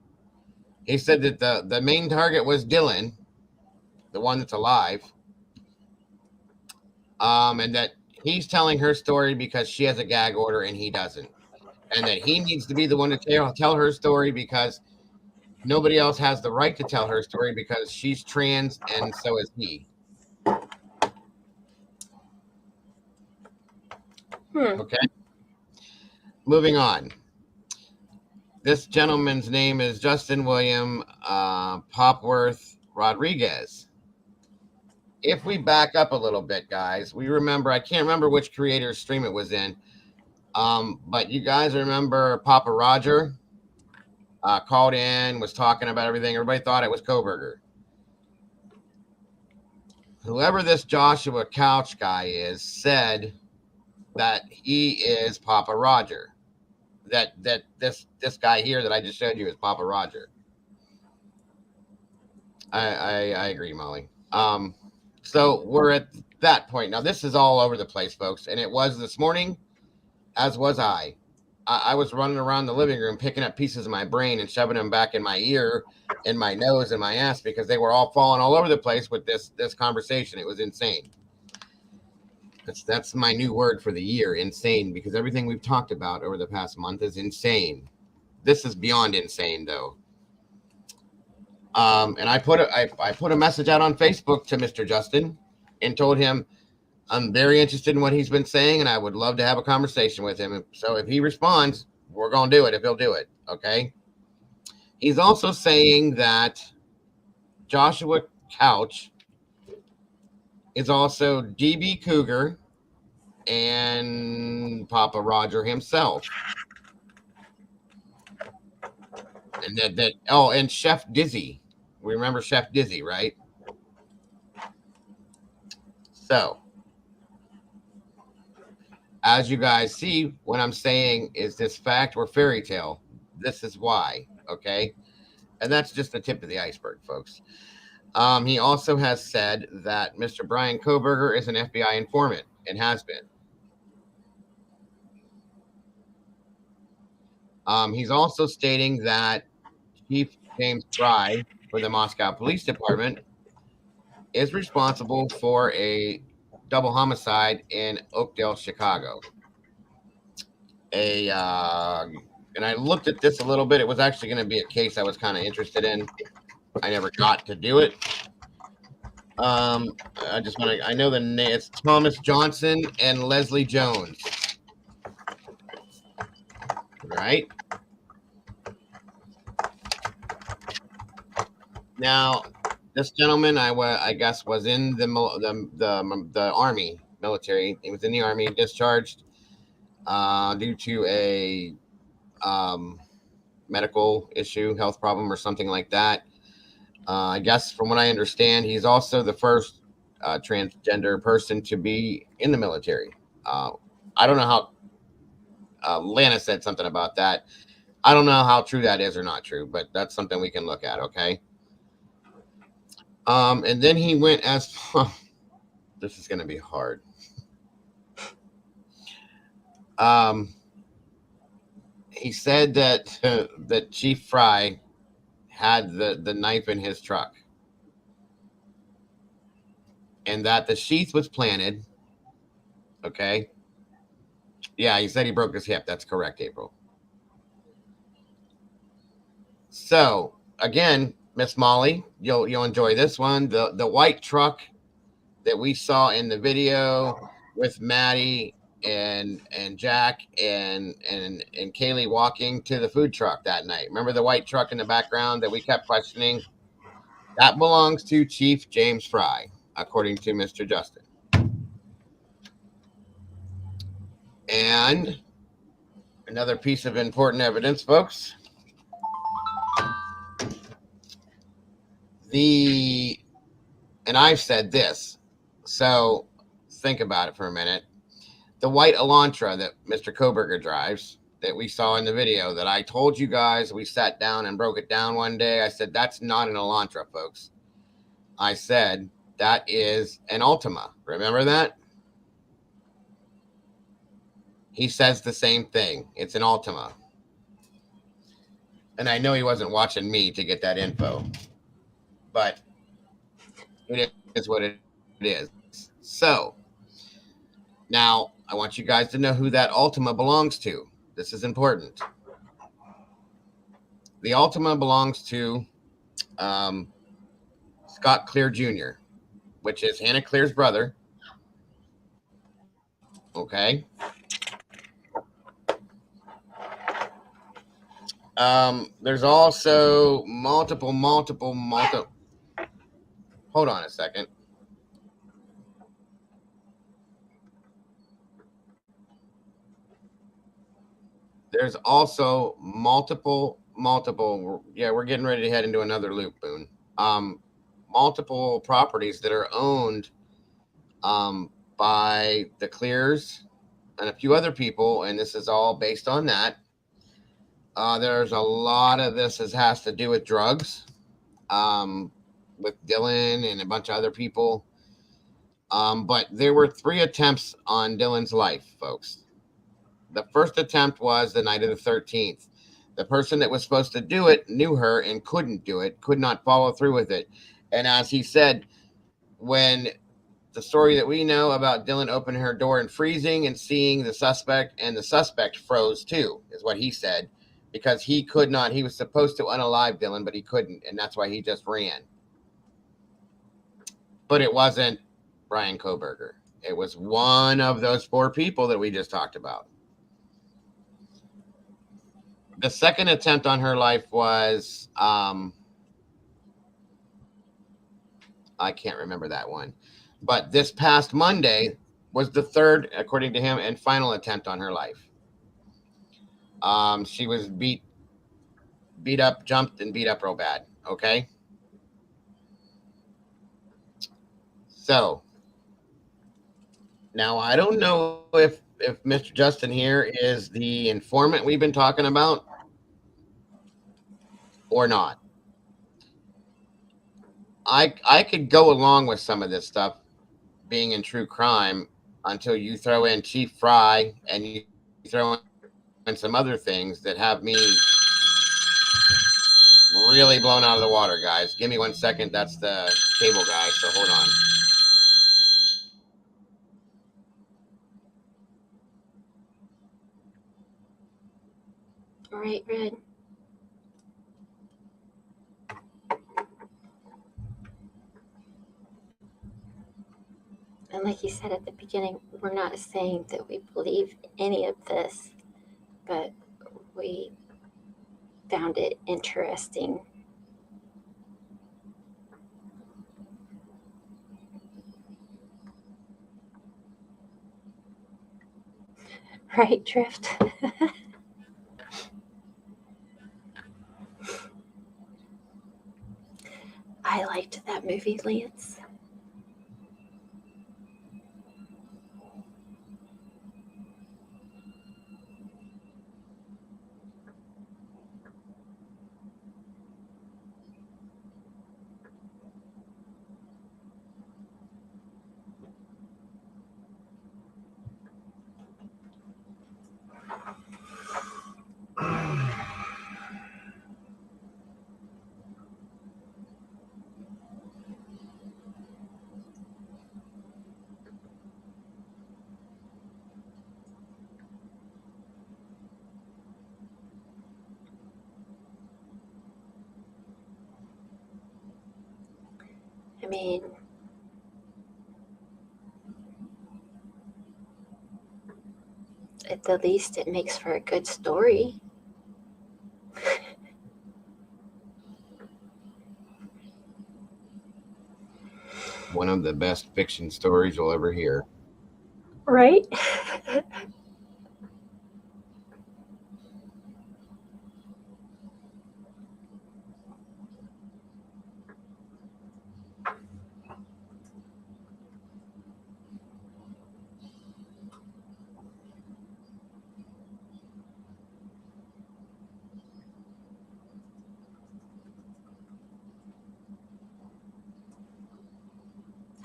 He said that the main target was Dylan, the one that's alive, and that he's telling her story because she has a gag order and he doesn't, and that he needs to be the one to tell her story because nobody else has the right to tell her story because she's trans and so is he. Okay. Moving on. This gentleman's name is Justin William Popworth Rodriguez. If we back up a little bit, guys, we remember, I can't remember which creator's stream it was in, but you guys remember Papa Roger called in, was talking about everything. Everybody thought it was Koberger. Whoever this Joshua Couch guy is said that he is Papa Roger. That this guy here that I just showed you is Papa Roger. I agree, Molly. So we're at that point. Now, this is all over the place, folks, and it was this morning, as was I. I was running around the living room picking up pieces of my brain and shoving them back in my ear, in my nose, and my ass because they were all falling all over the place with this conversation. It was insane. That's my new word for the year, insane, because everything we've talked about over the past month is insane. This is beyond insane, though. And I put a message out on Facebook to Mr. Justin and told him I'm very interested in what he's been saying, and I would love to have a conversation with him. So if he responds, we're going to do it if he'll do it, okay? He's also saying that Joshua Couch is also DB Cougar and Papa Roger himself. And and Chef Dizzy. We remember Chef Dizzy, right? So, as you guys see, what I'm saying is this fact or fairy tale. This is why, okay? And that's just the tip of the iceberg, folks. He also has said that Mr. Brian Kohberger is an FBI informant and has been. He's also stating that Chief James Fry for the Moscow Police Department is responsible for a double homicide in Oakdale, Chicago. And I looked at this a little bit. It was actually going to be a case I was kind of interested in. I never got to do it. I know the name. It's Thomas Johnson and Leslie Jones. Right? Now, this gentleman, I guess, was in the Army, military. He was in the Army, discharged due to a medical issue, health problem, or something like that. I guess, from what I understand, he's also the first transgender person to be in the military. I don't know how Lana said something about that. I don't know how true that is or not true, but that's something we can look at, okay? And then he went as this is going to be hard. He said that Chief Fry had the knife in his truck, and that the sheath was planted. Okay. Yeah, he said he broke his hip. That's correct, April. So again, Miss Molly, you'll enjoy this one. The white truck that we saw in the video with Maddie and Jack and Kaylee walking to the food truck that night. Remember the white truck in the background that we kept questioning? That belongs to Chief James Fry, according to Mr. Justin. And another piece of important evidence, folks. And I've said this, so think about it for a minute. The white Elantra that Mr. Kohberger drives, that we saw in the video, that I told you guys, we sat down and broke it down one day. I said, that's not an Elantra, folks. I said, that is an Altima. Remember that? He says the same thing. It's an Altima. And I know he wasn't watching me to get that info, but it is what it is. So now I want you guys to know who that Altima belongs to. This is important. The Altima belongs to Scott Clear Jr., which is Hannah Clear's brother. Okay. There's also multiple. Hold on a second. There's also multiple. Yeah, we're getting ready to head into another loop, Boone. Multiple properties that are owned by the Clears and a few other people, and this is all based on that. There's a lot of this has to do with drugs, with Dylan and a bunch of other people. But there were 3 attempts on Dylan's life, folks. The first attempt was the night of the 13th. The person that was supposed to do it knew her and couldn't do it, could not follow through with it. And as he said, when the story that we know about Dylan opening her door and freezing and seeing the suspect, and the suspect froze too, is what he said, because he could not. He was supposed to unalive Dylan, but he couldn't, and that's why he just ran. But it wasn't Brian Koberger. It was one of those 4 people that we just talked about. The second attempt on her life was, I can't remember that one. But this past Monday was the third, according to him, and final attempt on her life. She was beat up, jumped, and beat up real bad. Okay? So, now I don't know if Mr. Justin here is the informant we've been talking about or not. I could go along with some of this stuff being in true crime until you throw in Chief Fry and you throw in some other things that have me really blown out of the water, guys. Give me 1 second. That's the cable guy, so hold on. All right, Red. And like you said at the beginning, we're not saying that we believe any of this, but we found it interesting. Right, Drift? I liked that movie, Lance. I mean, at the least it makes for a good story. One of the best fiction stories you'll ever hear. Right?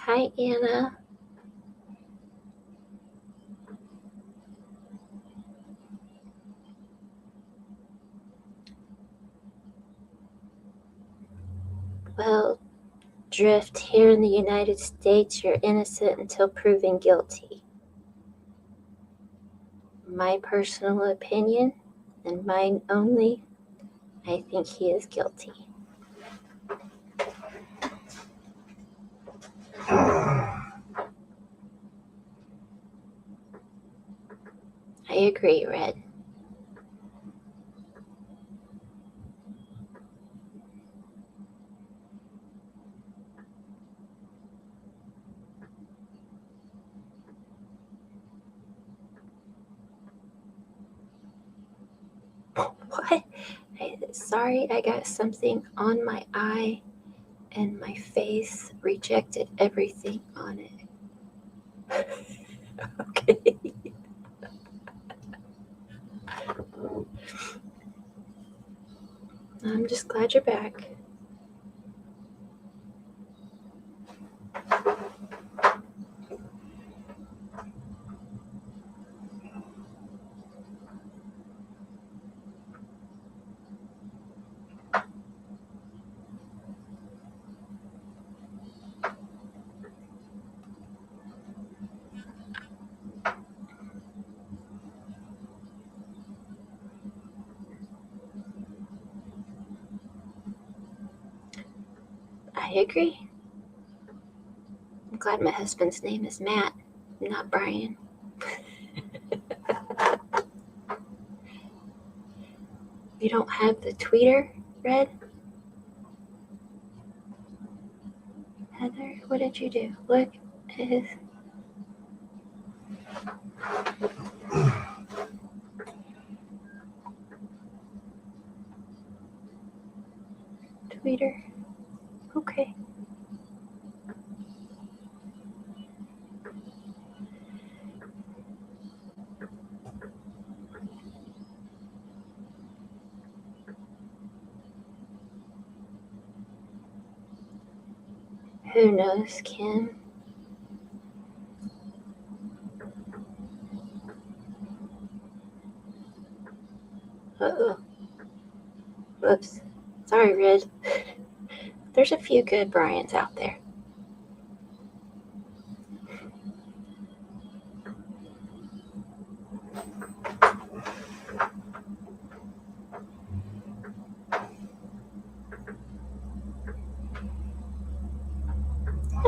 Hi, Anna. Well, Drift, here in the United States, you're innocent until proven guilty. My personal opinion, and mine only, I think he is guilty. I agree, Red. What? Sorry, I got something on my eye and my face rejected everything on it. Okay. I'm just glad you're back. agree. I'm glad my husband's name is Matt, not Brian. You don't have the tweeter, Red? Heather, what did you do? Look at his... Tweeter. Okay. Who knows, Kim? Uh-oh. Whoops. Sorry, Red. There's a few good Brians out there.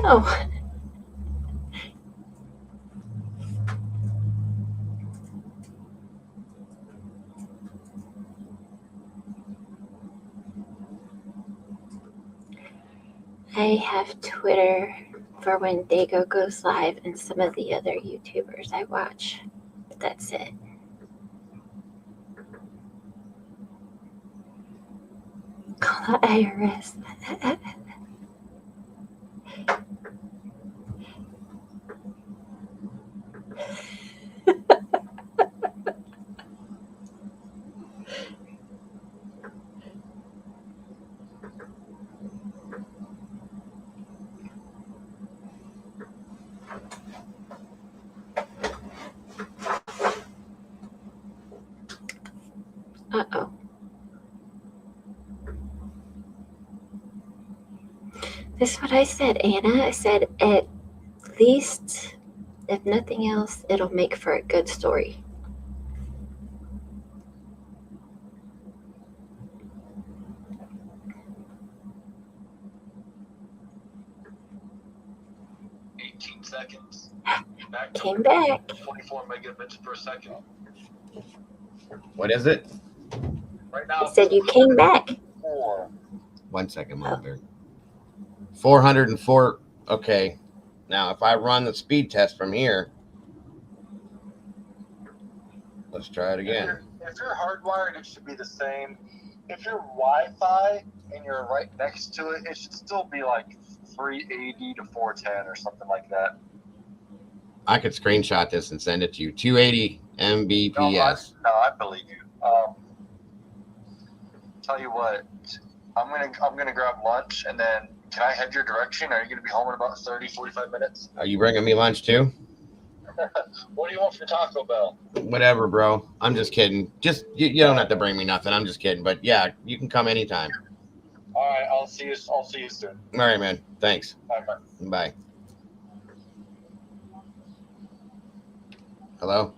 Oh. I have Twitter for when Dago goes live and some of the other YouTubers I watch. But that's it. Call the IRS. Uh-oh. This is what I said, Anna. I said, at least, if nothing else, it'll make for a good story. Seconds. Came back. 24 megabits per second. What is it? Right now, I said you came back. 1 second, Mother. 404. Okay. Now, if I run the speed test from here, let's try it again. If you're hardwired, it should be the same. If you're Wi-Fi and you're right next to it, it should still be like 380 to 410 or something like that. I could screenshot this and send it to you. 280 Mbps. No, I believe you. Tell you what, I'm gonna grab lunch, and then can I head your direction? Are you gonna be home in about 30, 45 minutes? Are you bringing me lunch too? What do you want for Taco Bell? Whatever, bro. I'm just kidding. Just you don't have to bring me nothing. I'm just kidding. But yeah, you can come anytime. All right, I'll see you soon. All right, man. Thanks. Bye. Bye. Hello?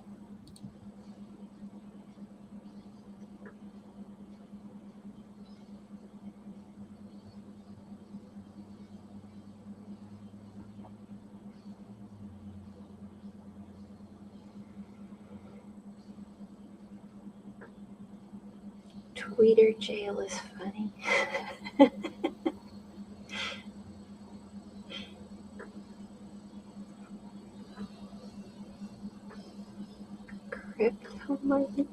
Tweeter jail is funny. Crypto money.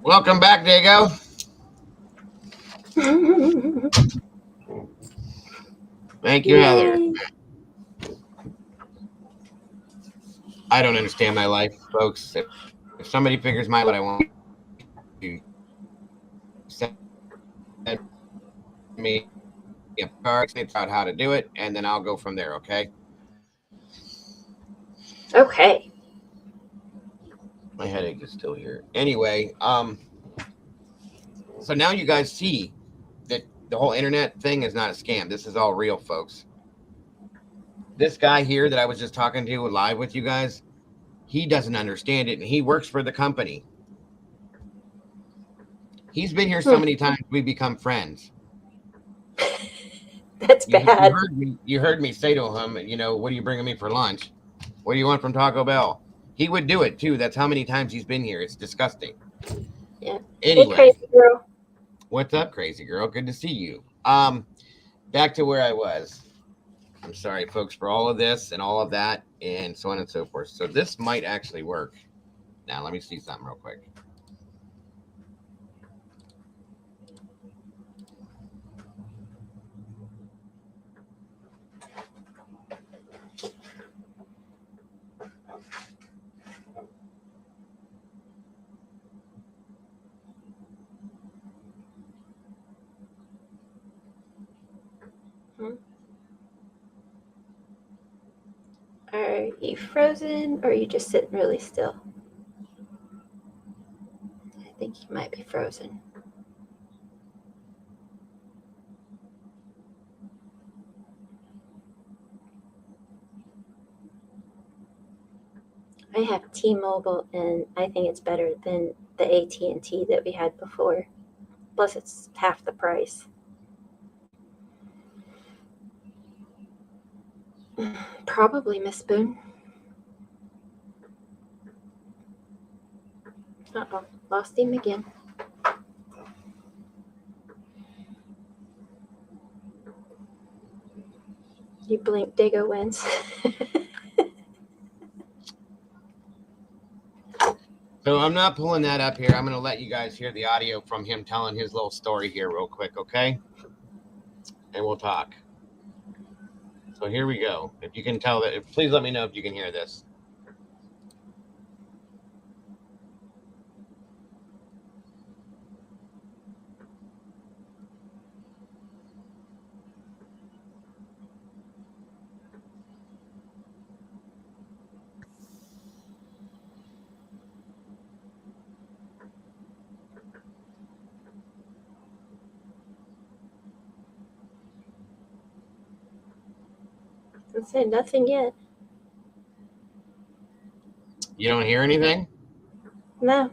Welcome back, Dago. Thank you, Heather. I don't understand my life, folks. If somebody figures my what I want to send me a card, it's out how to do it, and then I'll go from there. Okay. Okay. My headache is still here. Anyway, so now you guys see that the whole internet thing is not a scam. This is all real, folks. This guy here that I was just talking to live with you guys, he doesn't understand it, and he works for the company. He's been here so many times we become friends. That's bad. You heard me say to him, you know, what are you bringing me for lunch? What do you want from Taco Bell? He would do it too. That's how many times he's been here. It's disgusting. Yeah. Anyway, hey, crazy girl. What's up, crazy girl? Good to see you. Back to where I was. I'm sorry, folks, for all of this and all of that and so on and so forth. So this might actually work. Now, let me see something real quick. Are you frozen or are you just sitting really still? I think you might be frozen. I have T-Mobile and I think it's better than the AT&T that we had before. Plus it's half the price. Probably, Miss Boone. Uh-oh, lost him again. You blink, Dago wins. So I'm not pulling that up here. I'm going to let you guys hear the audio from him telling his little story here real quick, okay? And we'll talk. So here we go. If you can tell that, please let me know if you can hear this. I said nothing yet. You don't hear anything? No.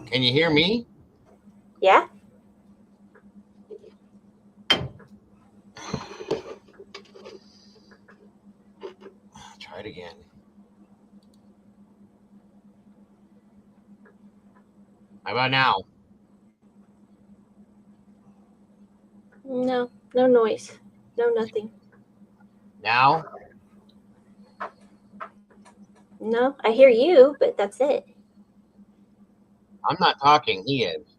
Can you hear me? Yeah? Try it again. How about now? No. No noise. No nothing. Now? No, I hear you, but that's it. I'm not talking. He is.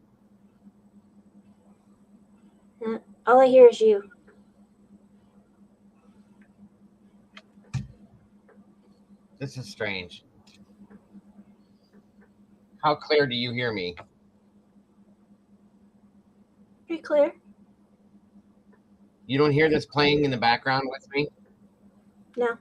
All I hear is you. This is strange. How clear do you hear me? Pretty clear. You don't hear this playing in the background with me? No.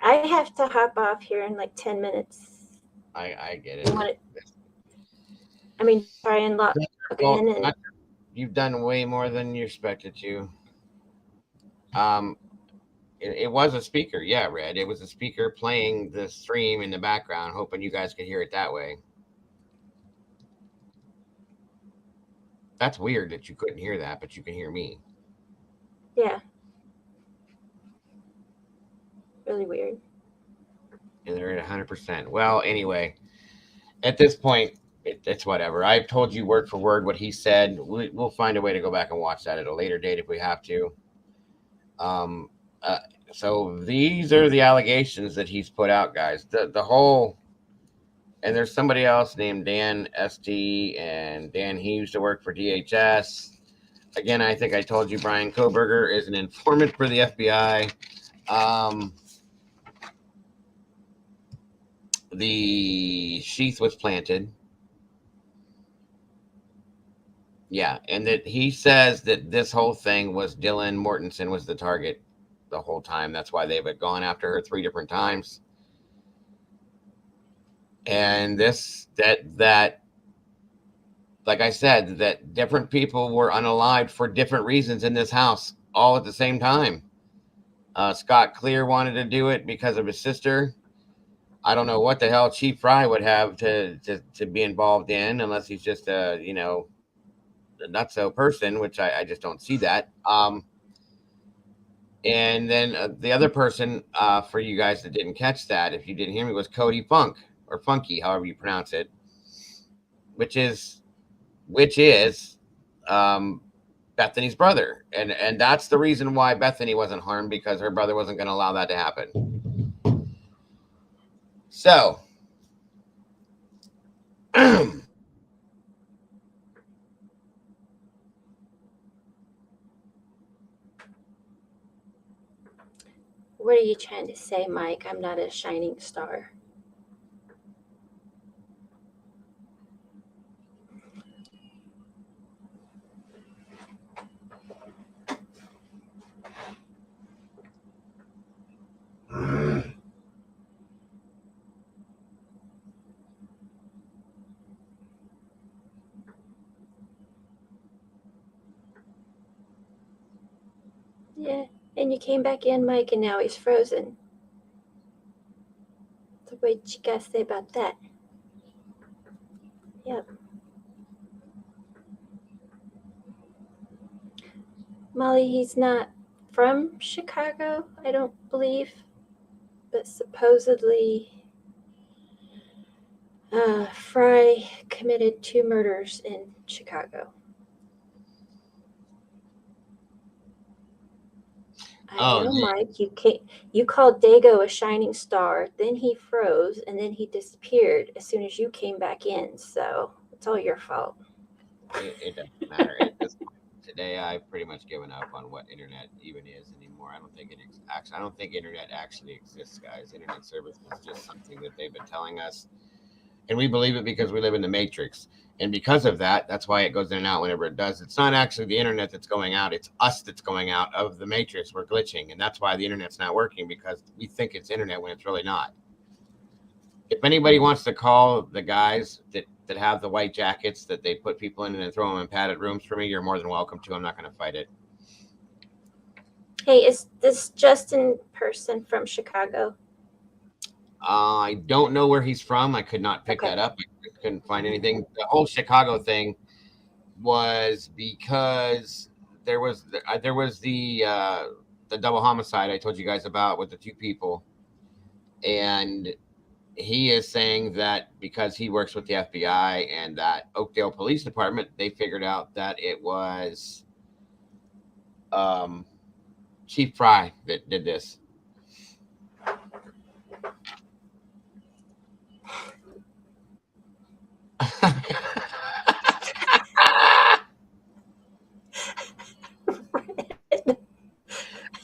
I have to hop off here in like 10 minutes. I get it. Try and log in. And you've done way more than you expected to. It was a speaker. Yeah, Red. It was a speaker playing the stream in the background, hoping you guys could hear it that way. That's weird that you couldn't hear that, but you can hear me. Yeah. Really weird. And they're at 100%. Well, anyway, at this point, it's whatever. I've told you word for word what he said. We'll find a way to go back and watch that at a later date if we have to. So these are the allegations that he's put out, guys. The whole, and there's somebody else named Dan St. and Dan. He used to work for DHS. Again, I think I told you Brian Koberger is an informant for the FBI. The sheath was planted. Yeah, and that he says that this whole thing was Dylan Mortensen was the target the whole time. That's why they've gone after her 3 different times. And that like I said, that different people were unalived for different reasons in this house all at the same time. Scott Clear wanted to do it because of his sister. I don't know what the hell Chief Fry would have to be involved in, unless he's just a not so person, which I just don't see that. And then the other person, for you guys that didn't catch that, if you didn't hear me, was Cody Funk, or Funky, however you pronounce it, which is Bethany's brother, and that's the reason why Bethany wasn't harmed, because her brother wasn't going to allow that to happen. So What are you trying to say, Mike? I'm not a shining star. Yeah, and you came back in, Mike, and now he's frozen. So what you guys say about that? Yep. Molly, he's not from Chicago, I don't believe, but supposedly Fry committed 2 murders in Chicago. I know, Mike. You called Dago a shining star, then he froze, and then he disappeared as soon as you came back in. So it's all your fault. It doesn't matter. At this point today, I've pretty much given up on what internet even is anymore. I don't think I don't think internet actually exists, guys. Internet service is just something that they've been telling us, and we believe it because we live in the matrix. And because of that, that's why it goes in and out whenever it does. It's not actually the internet that's going out. It's us that's going out of the matrix. We're glitching. And that's why the internet's not working, because we think it's internet when it's really not. If anybody wants to call the guys that have the white jackets that they put people in and then throw them in padded rooms for me, you're more than welcome to. I'm not going to fight it. Hey, is this Justin person from Chicago? I don't know where he's from. I could not pick that up. I couldn't find anything. The whole Chicago thing was because there was the double homicide I told you guys about with the 2 people, and he is saying that because he works with the FBI and that Oakdale Police Department, they figured out that it was Chief Fry that did this.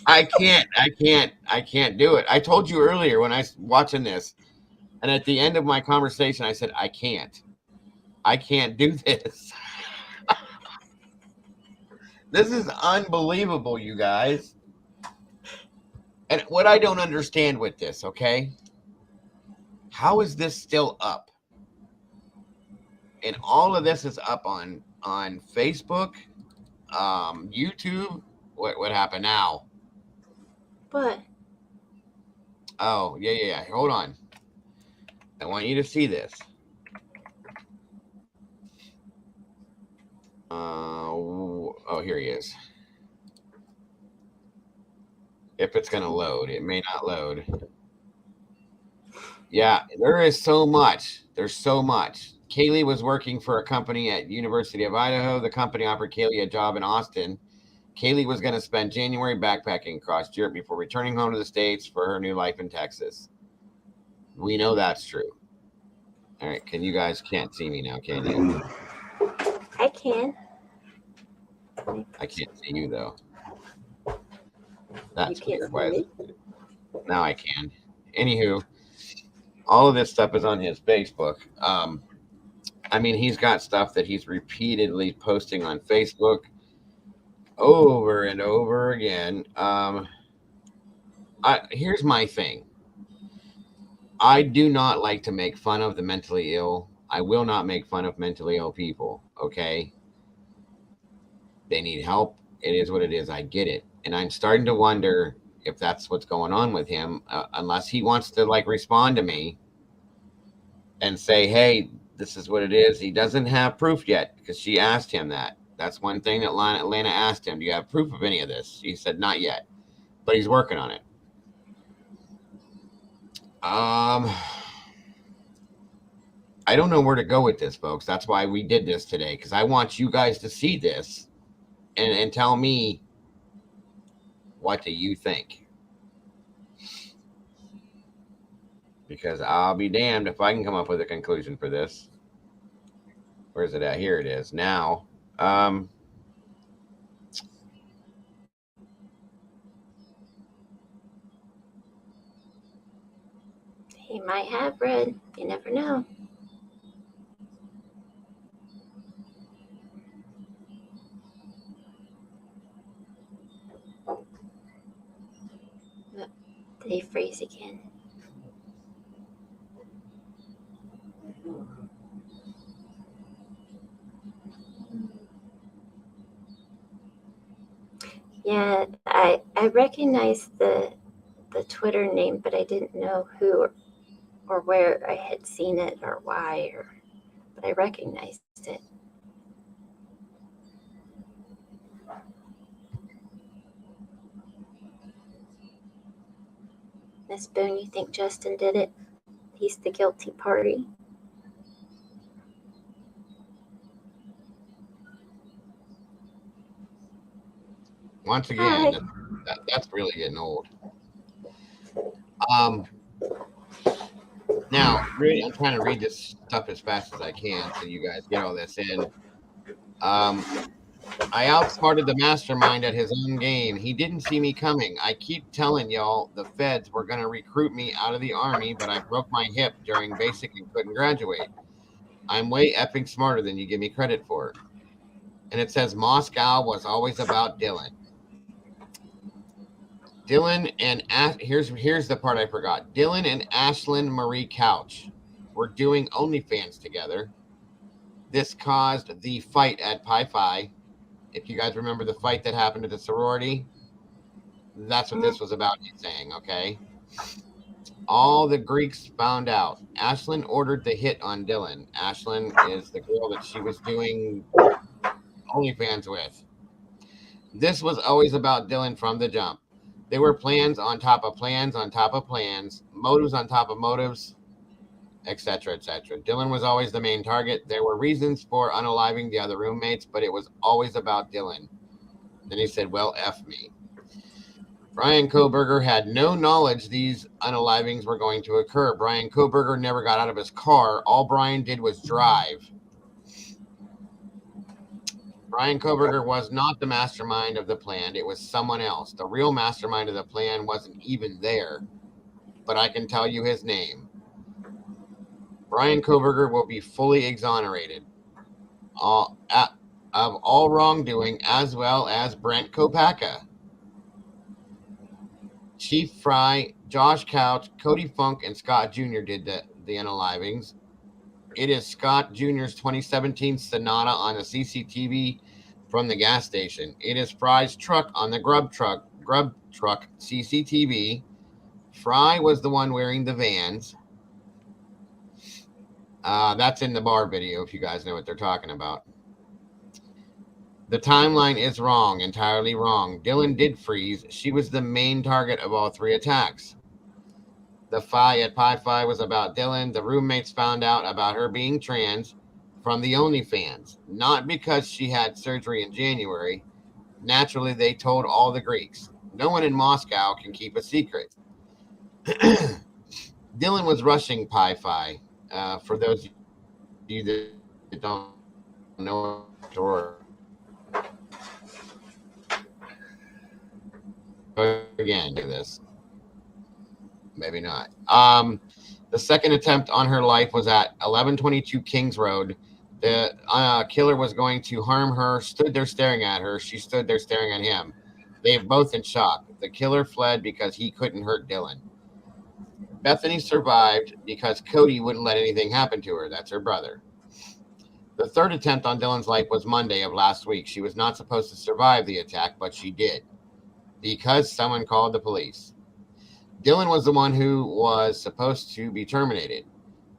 I can't do it. I told you earlier when I was watching this, and at the end of my conversation, I said, I can't do this. This is unbelievable, you guys. And what I don't understand with this, okay? How is this still up? And all of this is up on Facebook, YouTube. What happened now? What? Oh, yeah. Hold on. I want you to see this. Oh, here he is. If it's going to load, it may not load. Yeah, there is so much. There's so much. Kaylee was working for a company at University of Idaho. The company offered Kaylee a job in Austin. Kaylee was going to spend January backpacking across Europe before returning home to the States for her new life in Texas. We know that's true. All right, you guys can't see me now, can you? I can. I can't see you though. That's You can't weird. see me? Now I can. Anywho, all of this stuff is on his Facebook. I mean, he's got stuff that he's repeatedly posting on Facebook over and over again. Here's my thing. I do not like to make fun of the mentally ill. I will not make fun of mentally ill people, okay? They need help. It is what it is. I get it. And I'm starting to wonder if that's what's going on with him, unless he wants to like respond to me and say, hey, this is what it is. He doesn't have proof yet because she asked him that. That's one thing that Lana asked him. Do you have proof of any of this? He said, not yet, but he's working on it. I don't know where to go with this, folks. That's why we did this today, because I want you guys to see this and tell me, what do you think? Because I'll be damned if I can come up with a conclusion for this. Where's it at? Here it is. Now, He might have red. You never know. Did he freeze again? Yeah, I recognized the Twitter name, but I didn't know who or where I had seen it or why, but I recognized it. Miss Boone, you think Justin did it? He's the guilty party. Once again, that's really getting old. Now, really, I'm trying to read this stuff as fast as I can so you guys get all this in. I outsmarted the mastermind at his own game. He didn't see me coming. I keep telling y'all the feds were going to recruit me out of the army, but I broke my hip during basic and couldn't graduate. I'm way effing smarter than you give me credit for. And it says Moscow was always about Dylan. Dylan and here's the part I forgot. Dylan and Ashlyn Marie Couch were doing OnlyFans together. This caused the fight at Pi Phi. If you guys remember the fight that happened at the sorority, that's what this was about, he's saying, okay? All the Greeks found out. Ashlyn ordered the hit on Dylan. Ashlyn is the girl that she was doing OnlyFans with. This was always about Dylan from the jump. There were plans on top of plans on top of plans, motives on top of motives, etc., etc. Dylan was always the main target. There were reasons for unaliving the other roommates, but it was always about Dylan. Then he said, well, F me. Brian Kohberger had no knowledge these unalivings were going to occur. Brian Kohberger never got out of his car. All Brian did was drive. Brian Kohberger was not the mastermind of the plan. It was someone else. The real mastermind of the plan wasn't even there, but I can tell you his name. Brian Kohberger will be fully exonerated of all wrongdoing, as well as Brent Kopaka, Chief Fry, Josh Couch, Cody Funk, and Scott Jr. did the unalivings. It is Scott Jr.'s 2017 Sonata on the CCTV from the gas station. It is Fry's truck on the grub truck CCTV. Fry was the one wearing the Vans. That's in the bar video, if you guys know what they're talking about. The timeline is wrong, entirely wrong. Dylan did freeze. She was the main target of all three attacks. The fight at Pi Phi was about Dylan. The roommates found out about her being trans from the OnlyFans, not because she had surgery in January. Naturally, they told all the Greeks. No one in Moscow can keep a secret. Dylan was rushing Pi Phi. For those of you that don't know the story, again, do this. Maybe not. The second attempt on her life was at 1122 Kings Road. The killer was going to harm her, stood there staring at her. She stood there staring at him. They were both in shock. The killer fled because he couldn't hurt Dylan. Bethany survived because Cody wouldn't let anything happen to her. That's her brother. The third attempt on Dylan's life was Monday of last week. She was not supposed to survive the attack, but she did because someone called the police. Dylan was the one who was supposed to be terminated.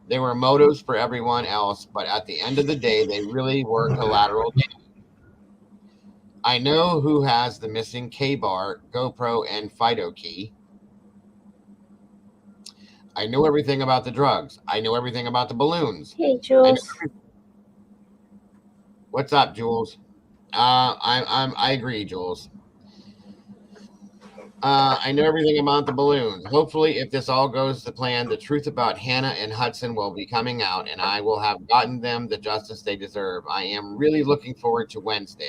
There were motives for everyone else, but at the end of the day, they really were collateral damage. I know who has the missing K-bar, GoPro, and Fido key. I know everything about the drugs. I know everything about the balloons. Hey, Jules. What's up, Jules? I agree, Jules. I know everything about the balloons. Hopefully, if this all goes to plan, the truth about Hannah and Hudson will be coming out, and I will have gotten them the justice they deserve. I am really looking forward to Wednesday.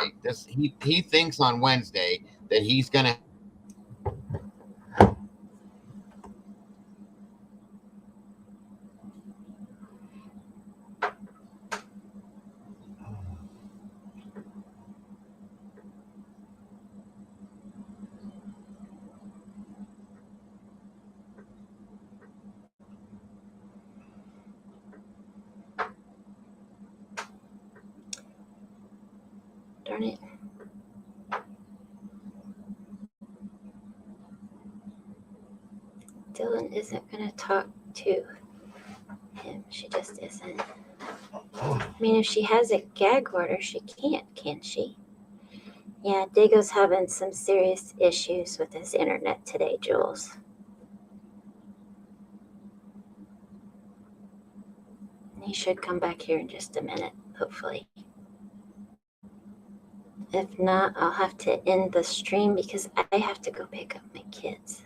He thinks on Wednesday that he's gonna. Darn it. Dylan isn't going to talk to him. She just isn't. I mean, if she has a gag order, she can't she? Yeah, Dago's having some serious issues with his internet today, Jules. He should come back here in just a minute, hopefully. If not, I'll have to end the stream because I have to go pick up my kids.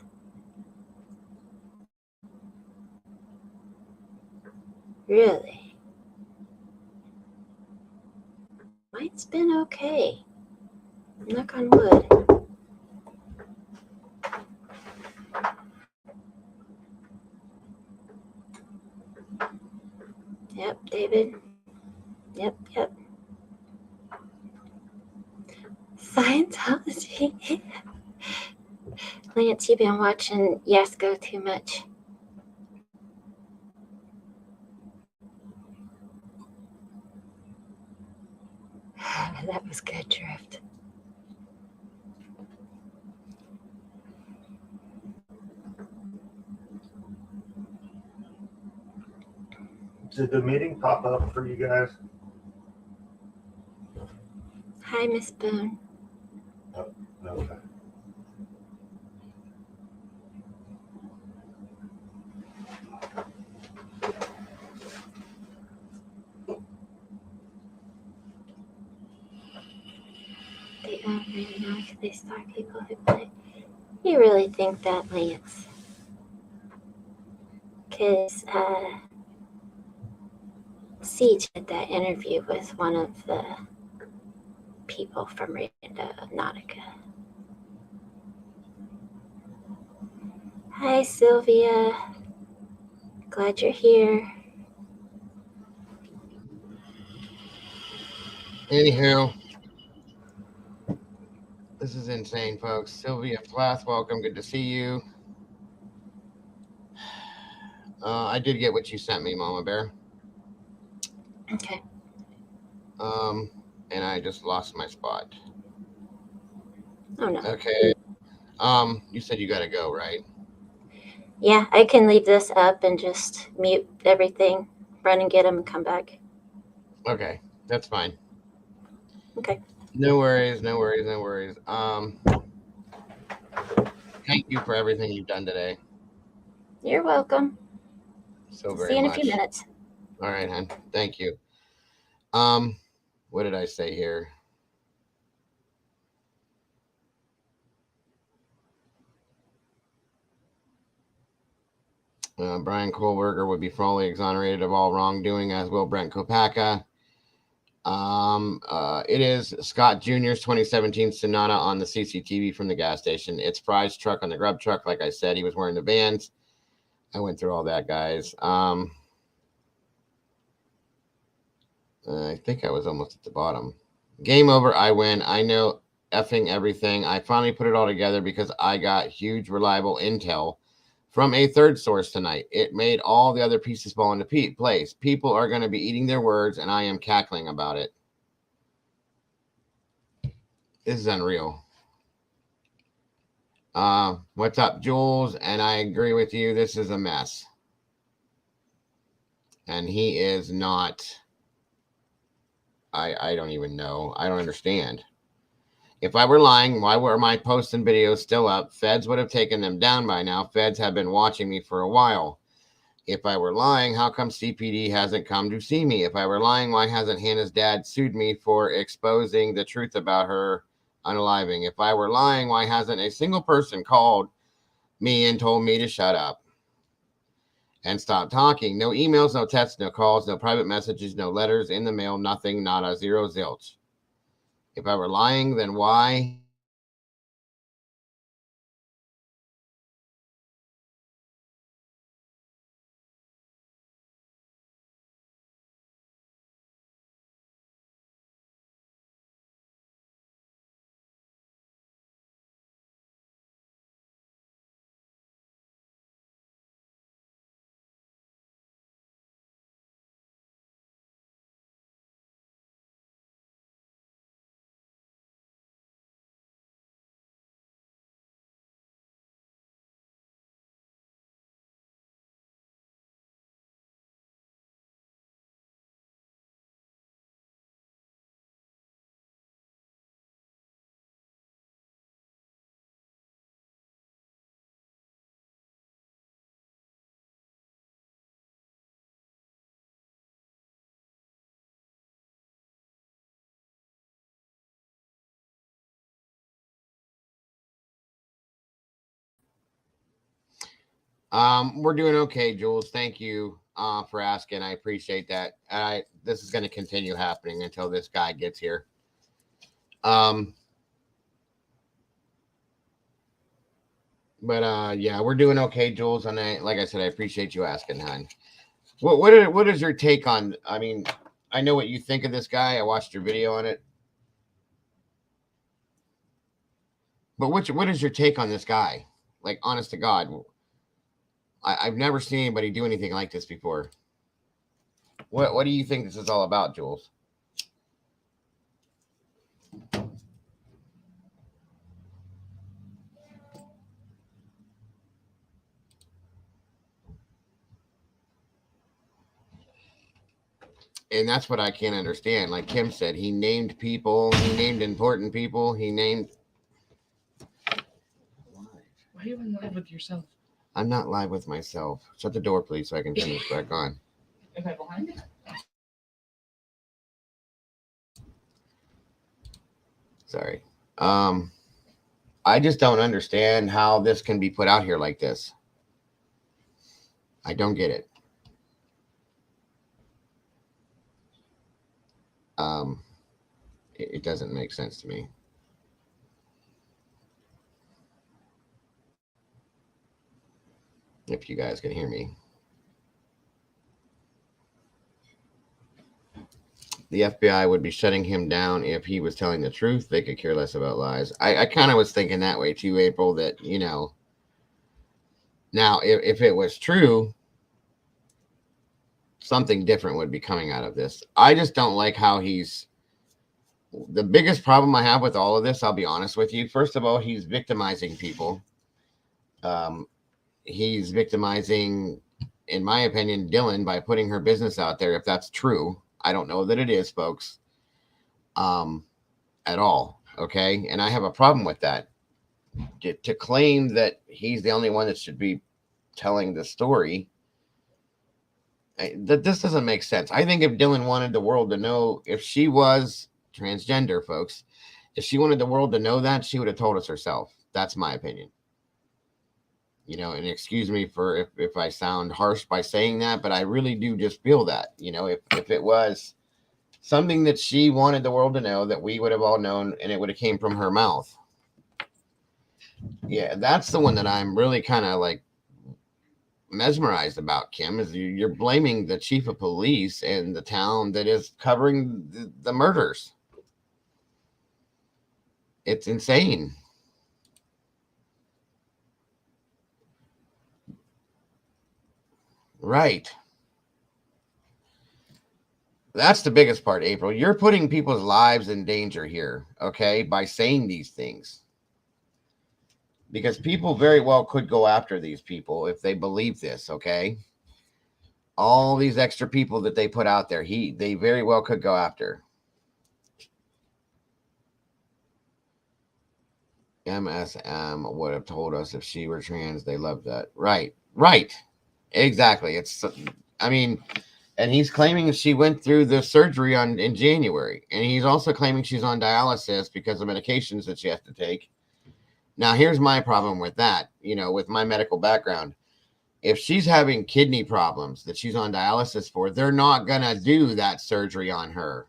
Really? Mine's been okay. Knock on wood. Yep, David. Yep. Scientology. Lance, you've been watching Yasko too much. That was good, Drift. Did the meeting pop up for you guys? Hi, Miss Boone. Oh, okay. They own right now because they stalk people who play. You really think that, Lance? Because Siege did that interview with one of the people from Nautica. Hi, Sylvia. Glad you're here. Anywho, this is insane, folks. Sylvia Plath, welcome. Good to see you. I did get what you sent me, Mama Bear. Okay. And I just lost my spot. Oh, no. Okay. You said you got to go, right? Yeah, I can leave this up and just mute everything, run and get them, and come back. Okay, that's fine. Okay. No worries. Thank you for everything you've done today. You're welcome. So very See you in much. a few minutes. All right, hon. Thank you. What did I say here? Brian Kohlberger would be fully exonerated of all wrongdoing, as will Brent Kopacka. It is Scott Jr.'s 2017 Sonata on the CCTV from the gas station. It's Fry's truck on the grub truck. Like I said, he was wearing the bands. I went through all that, guys. I think I was almost at the bottom. Game over. I win. I know effing everything. I finally put it all together because I got huge, reliable intel from a third source tonight. It made all the other pieces fall into place. People are going to be eating their words, and I am cackling about it. This is unreal. What's up, Jules? And I agree with you. This is a mess. And he is not. I don't even know. I don't understand. If I were lying, why were my posts and videos still up? Feds would have taken them down by now. Feds have been watching me for a while. If I were lying, how come CPD hasn't come to see me? If I were lying, why hasn't Hannah's dad sued me for exposing the truth about her unaliving? If I were lying, why hasn't a single person called me and told me to shut up and stop talking? No emails, no texts, no calls, no private messages, no letters in the mail, nothing, nada, zero, zilch. If I were lying, then why? We're doing okay, Jules. Thank you for asking. I appreciate that. This is going to continue happening until this guy gets here. But yeah, we're doing okay, Jules. And like I said, I appreciate you asking, hon. What is your take on? I mean, I know what you think of this guy. I watched your video on it. But what is your take on this guy? Like, honest to God, I've never seen anybody do anything like this before. What do you think this is all about, Jules? And that's what I can't understand. Like Kim said, he named people, he named important people, he named. Why are you in live with yourself? I'm not live with myself. Shut the door, please, so I can turn this back on. Am I behind it? Sorry. I just don't understand how this can be put out here like this. I don't get it. It doesn't make sense to me. If you guys can hear me. The FBI would be shutting him down if he was telling the truth. They could care less about lies. I kind of was thinking that way too, April, that, you know, now if it was true, something different would be coming out of this. I just don't like how the biggest problem I have with all of this, I'll be honest with you. First of all, he's victimizing people. He's victimizing, in my opinion, Dylan by putting her business out there. If that's true, I don't know that it is, folks, at all. Okay. And I have a problem with that. To claim that he's the only one that should be telling the story, that this doesn't make sense. I think if Dylan wanted the world to know, if she was transgender, folks, if she wanted the world to know that, she would have told us herself. That's my opinion. And excuse me for if I sound harsh by saying that, but I really do just feel that, if it was something that she wanted the world to know, that we would have all known, and it would have came from her mouth. Yeah, that's the one that I'm really kind of like mesmerized about, Kim, is you're blaming the chief of police and the town that is covering the murders. It's insane. Right. That's the biggest part, April. You're putting people's lives in danger here, okay, by saying these things. Because people very well could go after these people if they believe this, okay? All these extra people that they put out there, they very well could go after. MSM would have told us if she were trans, they loved that. Right. Exactly. And he's claiming she went through the surgery in January. And he's also claiming she's on dialysis because of medications that she has to take. Now, here's my problem with that, with my medical background. If she's having kidney problems that she's on dialysis for, they're not going to do that surgery on her.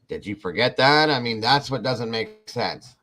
Did you forget that? That's what doesn't make sense.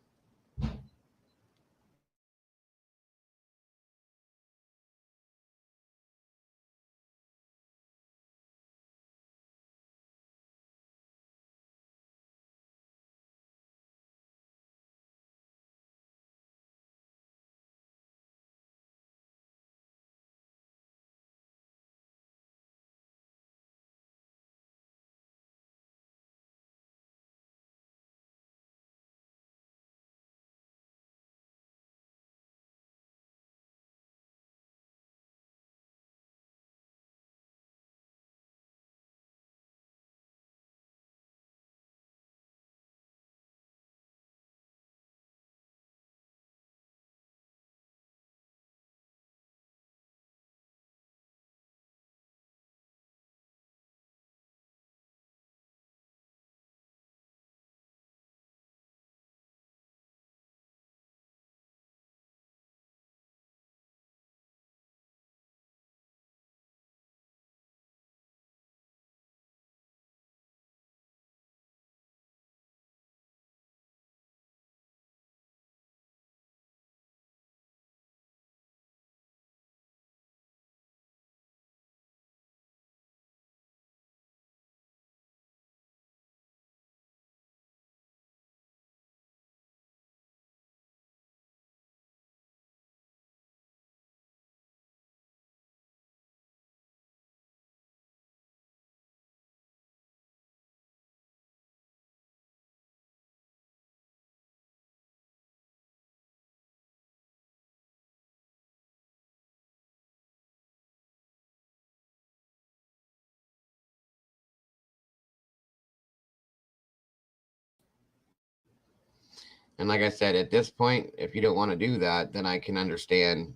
And like I said, at this point, if you don't want to do that, then I can understand,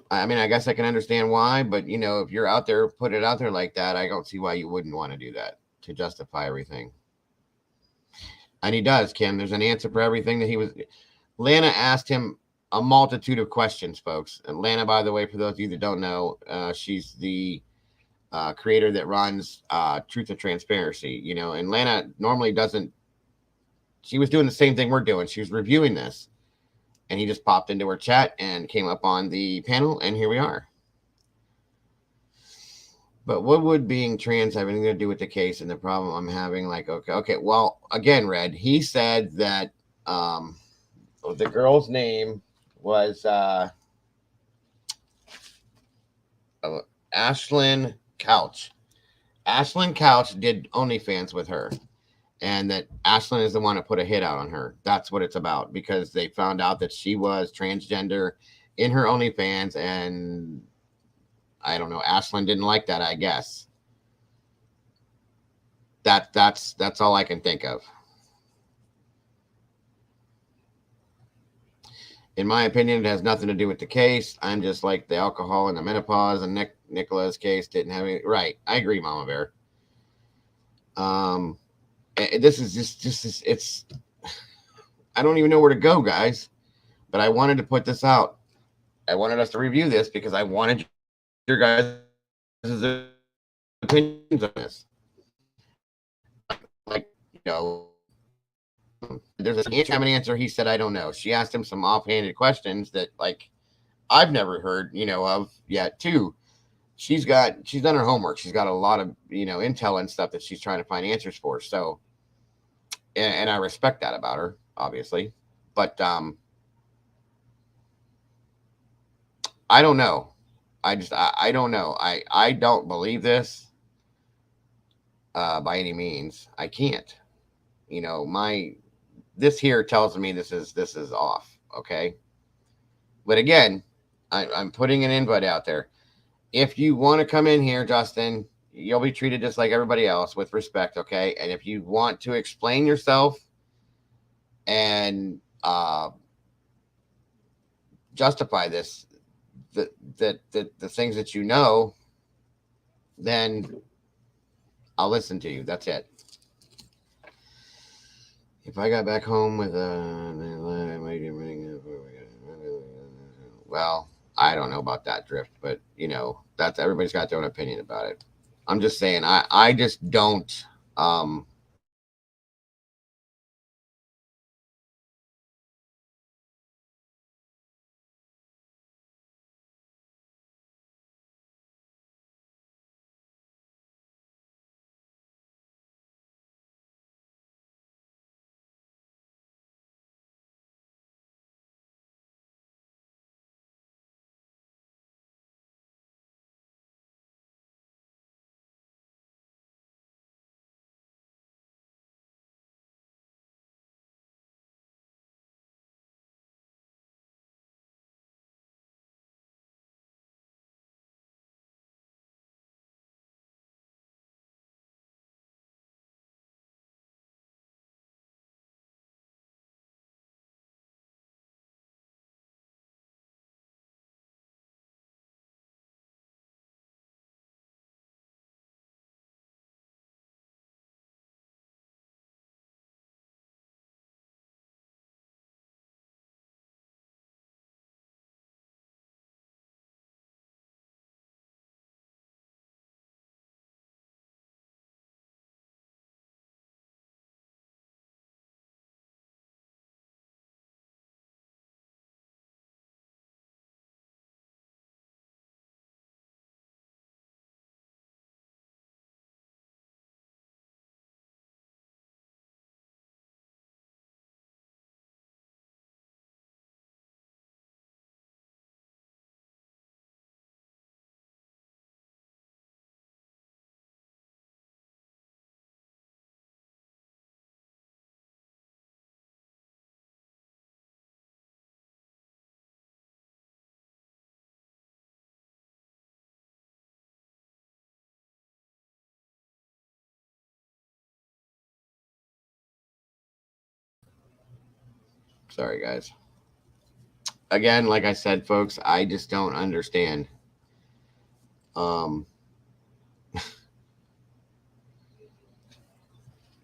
I guess I can understand why, but if you're out there, put it out there like that, I don't see why you wouldn't want to do that to justify everything. And he does, Kim. There's an answer for everything that he was. Lana asked him a multitude of questions, folks. And Lana, by the way, for those of you that don't know, she's the creator that runs Truth and Transparency, and Lana normally doesn't. She was doing the same thing we're doing. She was reviewing this, and he just popped into her chat and came up on the panel, and here we are. But what would being trans have anything to do with the case and the problem I'm having? Like, okay. Well, again, Red, he said that the girl's name was Ashlyn Couch. Ashlyn Couch did OnlyFans with her, and that Ashlyn is the one that put a hit out on her. That's what it's about, because they found out that she was transgender in her OnlyFans, and I don't know, Ashlyn didn't like that, I guess. That's all I can think of. In my opinion, it has nothing to do with the case. I'm just like the alcohol and the menopause, and Nicola's case didn't have any. Right. I agree, Mama Bear. This is just it's I don't even know where to go, guys. But I wanted to put this out. I wanted us to review this because I wanted your guys' opinions on this. Like, there's an answer, have an answer. He said, I don't know. She asked him some offhanded questions that, like, I've never heard, of yet, too. She's done her homework. She's got a lot of, intel and stuff that she's trying to find answers for. So, and I respect that about her, obviously. But, I don't know. I don't know. I don't believe this by any means. I can't. This here tells me this is off. Okay. But again, I'm putting an invite out there. If you want to come in here, Justin, you'll be treated just like everybody else with respect. Okay. And if you want to explain yourself and justify this, the things that then I'll listen to you. That's it. If I got back home with well, I don't know about that, Drift, but that's everybody's got their own opinion about it. I'm just saying, I just don't. Sorry, guys. Again, like I said, folks, I just don't understand. Um,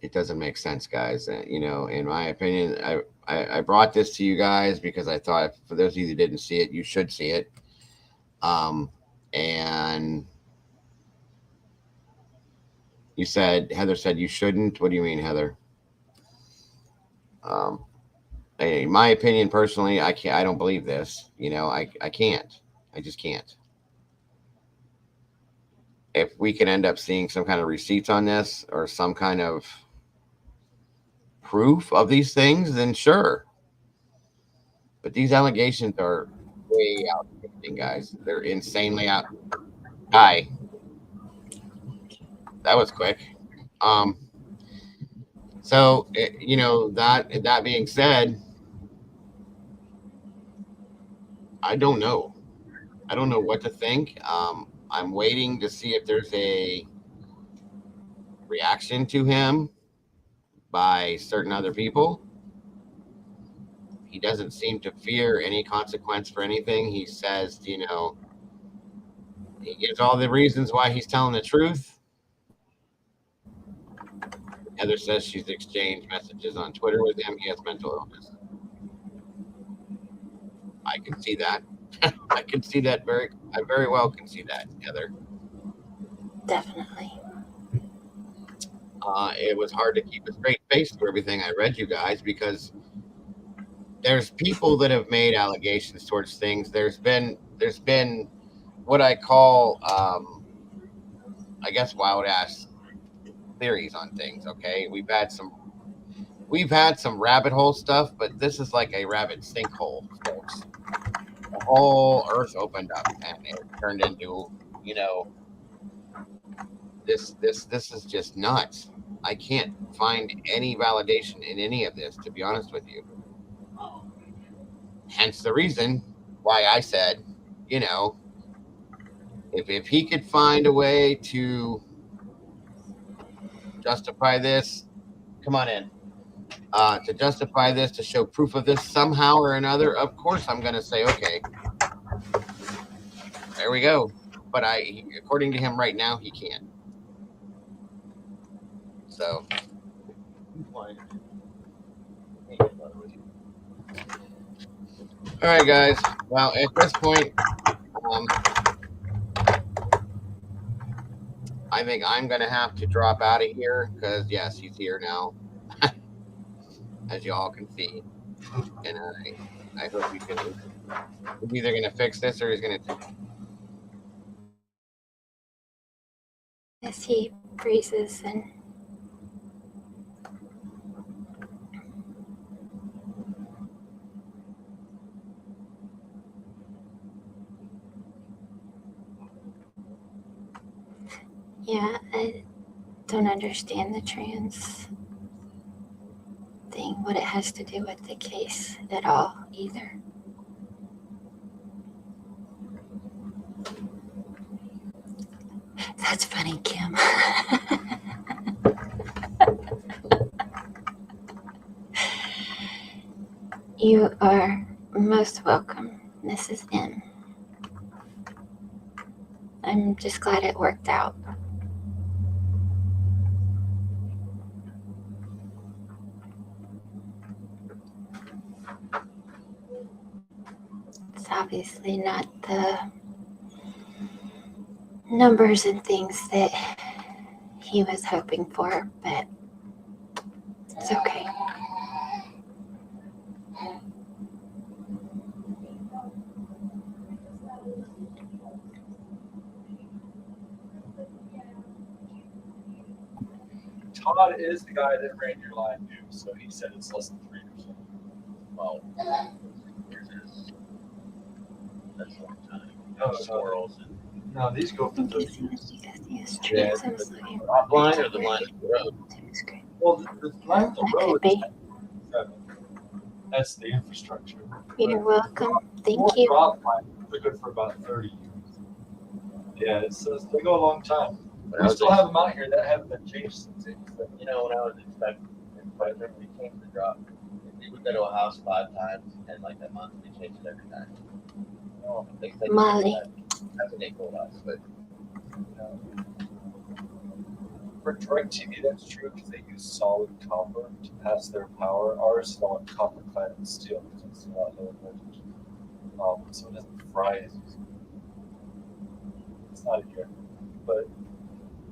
it doesn't make sense, guys. In my opinion, I brought this to you guys because I thought for those of you that didn't see it, you should see it. And Heather said you shouldn't. What do you mean, Heather? Um, in my opinion, personally, I can't. I don't believe this. I can't. I just can't. If we can end up seeing some kind of receipts on this or some kind of proof of these things, then sure. But these allegations are way outstanding, guys. They're insanely out. Guy, that was quick. So that being said, I don't know. I don't know what to think. I'm waiting to see if there's a reaction to him by certain other people. He doesn't seem to fear any consequence for anything. He says, he gives all the reasons why he's telling the truth. Heather says she's exchanged messages on Twitter with him. He has mental illness. I can see that. I can see that I very well can see that, Heather. Definitely. It was hard to keep a straight face through everything I read, you guys, because there's people that have made allegations towards things. There's been what I call, I guess, wild ass theories on things. Okay, we've had some rabbit hole stuff, but this is like a rabbit sinkhole, folks. The whole earth opened up and it turned into, this is just nuts. I can't find any validation in any of this, to be honest with you. Hence the reason why I said, if he could find a way to justify this, come on in. To justify this, to show proof of this somehow or another, of course I'm going to say, okay, there we go. But according to him right now, he can't. So, all right, guys. Well, at this point, I think I'm going to have to drop out of here because, yes, he's here now, as you all can see. And I hope he's either going to fix this or he's going to. As he freezes and yeah, I don't understand the trans thing, what it has to do with the case at all either. That's funny, Kim. You are most welcome, Mrs. M. I'm just glad it worked out. It's obviously not the numbers and things that he was hoping for, but it's okay. Todd is the guy that ran your line too, so he said it's less than 3%. Well, that's a long time. Squirrels. No, these go for 30 years. Yeah, the top line or the line of the road? Well, the line of the road is 7. That's the infrastructure. You're welcome. Thank you. Drop line, they're good for about 30 years. Yeah, they go a long time. We still have them out here that haven't been changed since then. When I was expecting, but I remember we changed the drop. We would go to a house 5 times, and like that month we changed it every time. Molly. That's what they told us, but for DirecTV, that's true because they use solid copper to pass their power. Ours is all copper clad and steel because it's a lot lower voltage, so it doesn't fry as easy. It's not a here, but.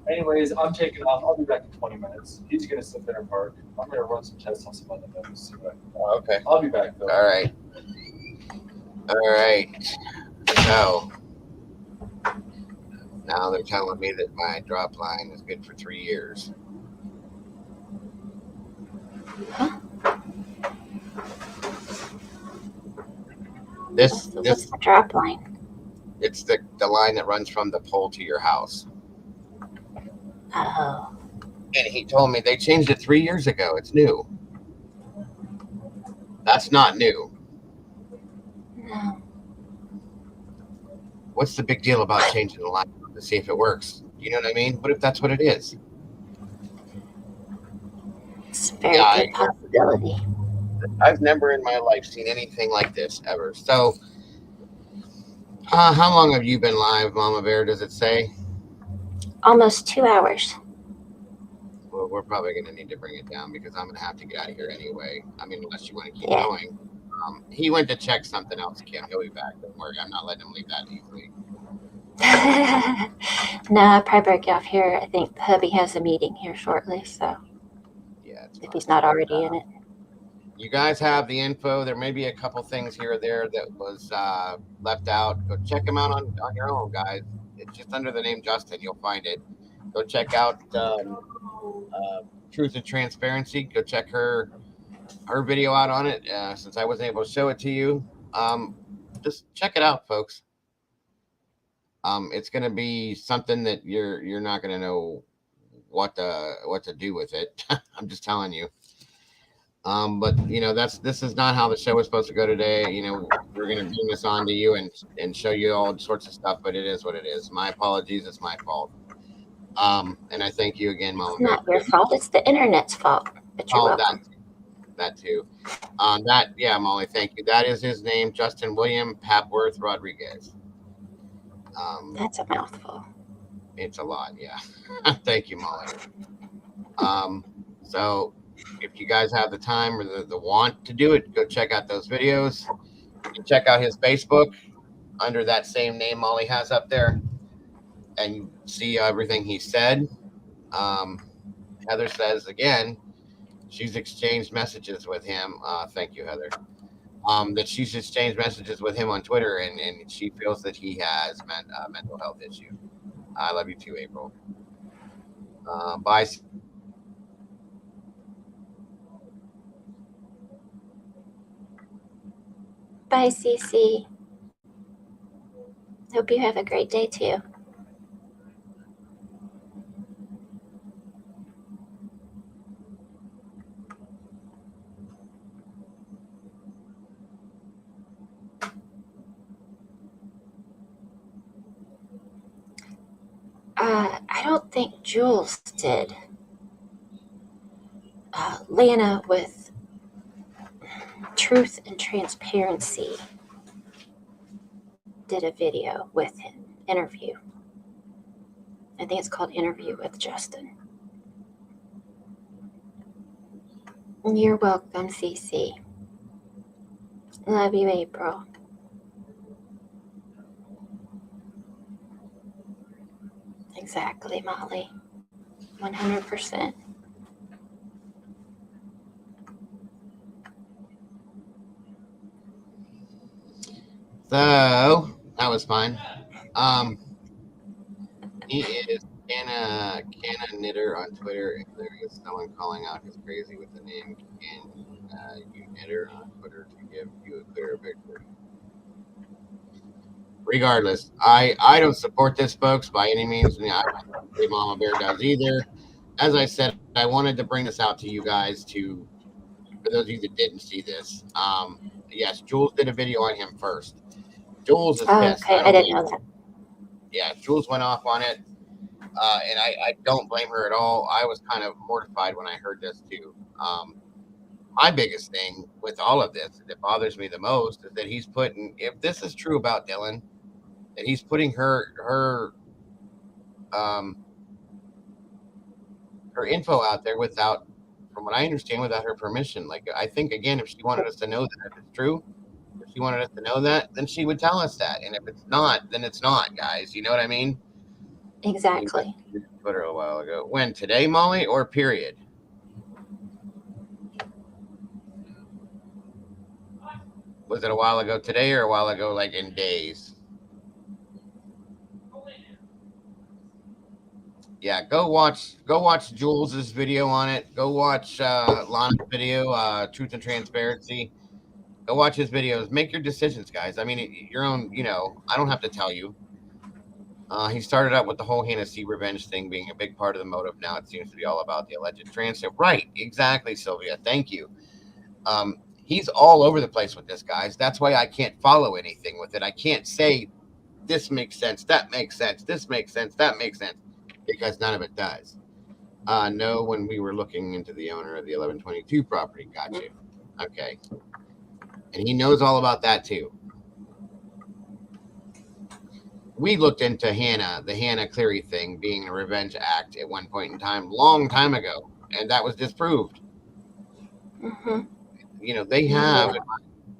Anyways, I'm taking off. I'll be back in 20 minutes. He's going to sit there and park. I'm going to run some tests on some other notes. Okay. I'll be back, though. All right. So, now they're telling me that my drop line is good for 3 years. Huh? What's the drop line? It's the line that runs from the pole to your house. Oh. And he told me they changed it 3 years ago. It's new. That's not new. No. What's the big deal about changing the line to see if it works? You know what I mean? What if that's what it is? It's a very good possibility. I've never in my life seen anything like this ever. So, how long have you been live, Mama Bear? Does it say? Almost 2 hours. Oh we're probably going to need to bring it down because I'm going to have to get out of here anyway. I mean, unless you want to keep Yeah. going. He went to check something else, Kim. He'll be back. Don't worry. I'm not letting him leave that easily. No, I'll probably break you off here. I think the hubby has a meeting here shortly, so Yeah, it's if fine. he's not already in it. You guys have the info. There may be a couple things here or there that was left out. Go check them out on your own, guys. It's just under the name Justin. You'll find it. Go check out Truth and Transparency. Go check her video out on it. Since I wasn't able to show it to you, just check it out, folks. It's going to be something that you're not going to know what to do with it. I'm just telling you. But you know, this is not how the show is supposed to go today. You know, we're going to bring this on to you and show you all sorts of stuff, but it is what it is. My apologies. It's my fault. And I thank you again, Mama. It's not your fault. It's the internet's fault. But you're welcome. That too. Yeah, Molly, thank you. That is his name, Justin William Papworth Rodriguez. That's a mouthful. It's a lot, yeah. Thank you, Molly. So if you guys have the time or the want to do it, go check out those videos. You can check out his Facebook under that same name Molly has up there and see everything he said. Heather says again, she's exchanged messages with him. Thank you, Heather. That she's exchanged messages with him on Twitter, and she feels that he has mental health issue. I love you too, April. Bye. Bye, Cece. Hope you have a great day too. I don't think Jules did. Lana with Truth and Transparency did a video with him, interview. I think it's called Interview with Justin. You're welcome, Cece. Love you, April. Exactly, Molly. 100%. So that was fun. He is Canna Knitter on Twitter. If there is someone calling out his crazy with the name Can you Knitter on Twitter to give you a clearer picture. Regardless, I don't support this, folks, by any means. I don't think Mama Bear does either. As I said, I wanted to bring this out to you guys for those of you that didn't see this. Yes, Jules did a video on him first. Jules is pissed. Okay, I didn't know that. Yeah, Jules went off on it, and I don't blame her at all. I was kind of mortified when I heard this too. My biggest thing with all of this that bothers me the most is that he's putting, if this is true about Dylan, that he's putting her info out there without, from what I understand, without her permission. Like, I think again, if she wanted us to know that if it's true, if she wanted us to know that, then she would tell us that. And if it's not, then it's not, guys. You know what I mean? Exactly. Twitter a while ago. When? Today, Molly, or period? Was it a while ago today or a while ago, like in days? Yeah, go watch Jules's video on it. Go watch Lana's video, Truth and Transparency. Go watch his videos. Make your decisions, guys. I mean, your own. You know, I don't have to tell you. He started out with the whole Hennessy revenge thing being a big part of the motive. Now it seems to be all about the alleged transfer. Right? Exactly, Sylvia. Thank you. He's all over the place with this, guys. That's why I can't follow anything with it. I can't say this makes sense, that makes sense, this makes sense, that makes sense, because none of it does. No, when we were looking into the owner of the 1122 property. Got you. Okay. And he knows all about that too. We looked into the Hannah Cleary thing being a revenge act at one point in time, long time ago. and that was disproved. Mm-hmm. You know, they have it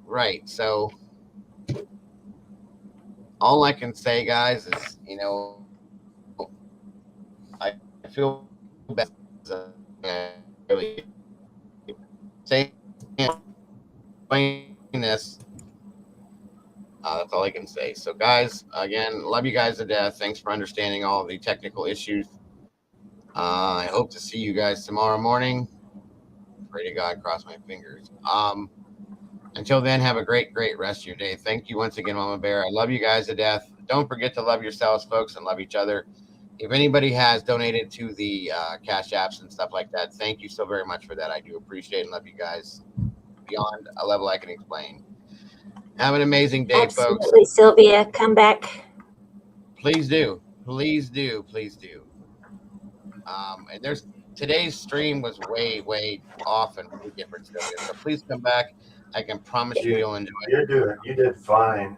right. So all I can say, guys, is, you know, I feel bad. Really saying this. That's all I can say. So, guys, again, love you guys to death. Thanks for understanding all the technical issues. I hope to see you guys tomorrow morning. Pray to God, cross my fingers. Until then, have a great rest of your day. Thank you once again, Mama Bear. I love you guys to death. Don't forget to love yourselves, folks, and love each other. If anybody has donated to the Cash Apps and stuff like that, thank you so very much for that. I do appreciate and love you guys beyond a level I can explain. Have an amazing day, folks. Absolutely, Sylvia, come back. Please do. Please do. Please do. And there's today's stream was way off and way different, Sylvia. So please come back. I can promise you'll enjoy it. You did fine.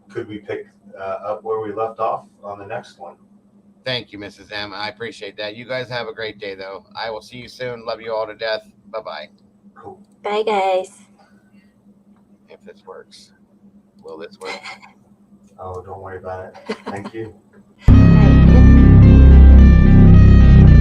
Could we pick up where we left off on the next one? Thank you, Mrs. M. I appreciate that. You guys have a great day, though. I will see you soon. Love you all to death. Bye-bye. Cool. Bye, guys. If this works. Will this work? Oh, don't worry about it. Thank you. Bye.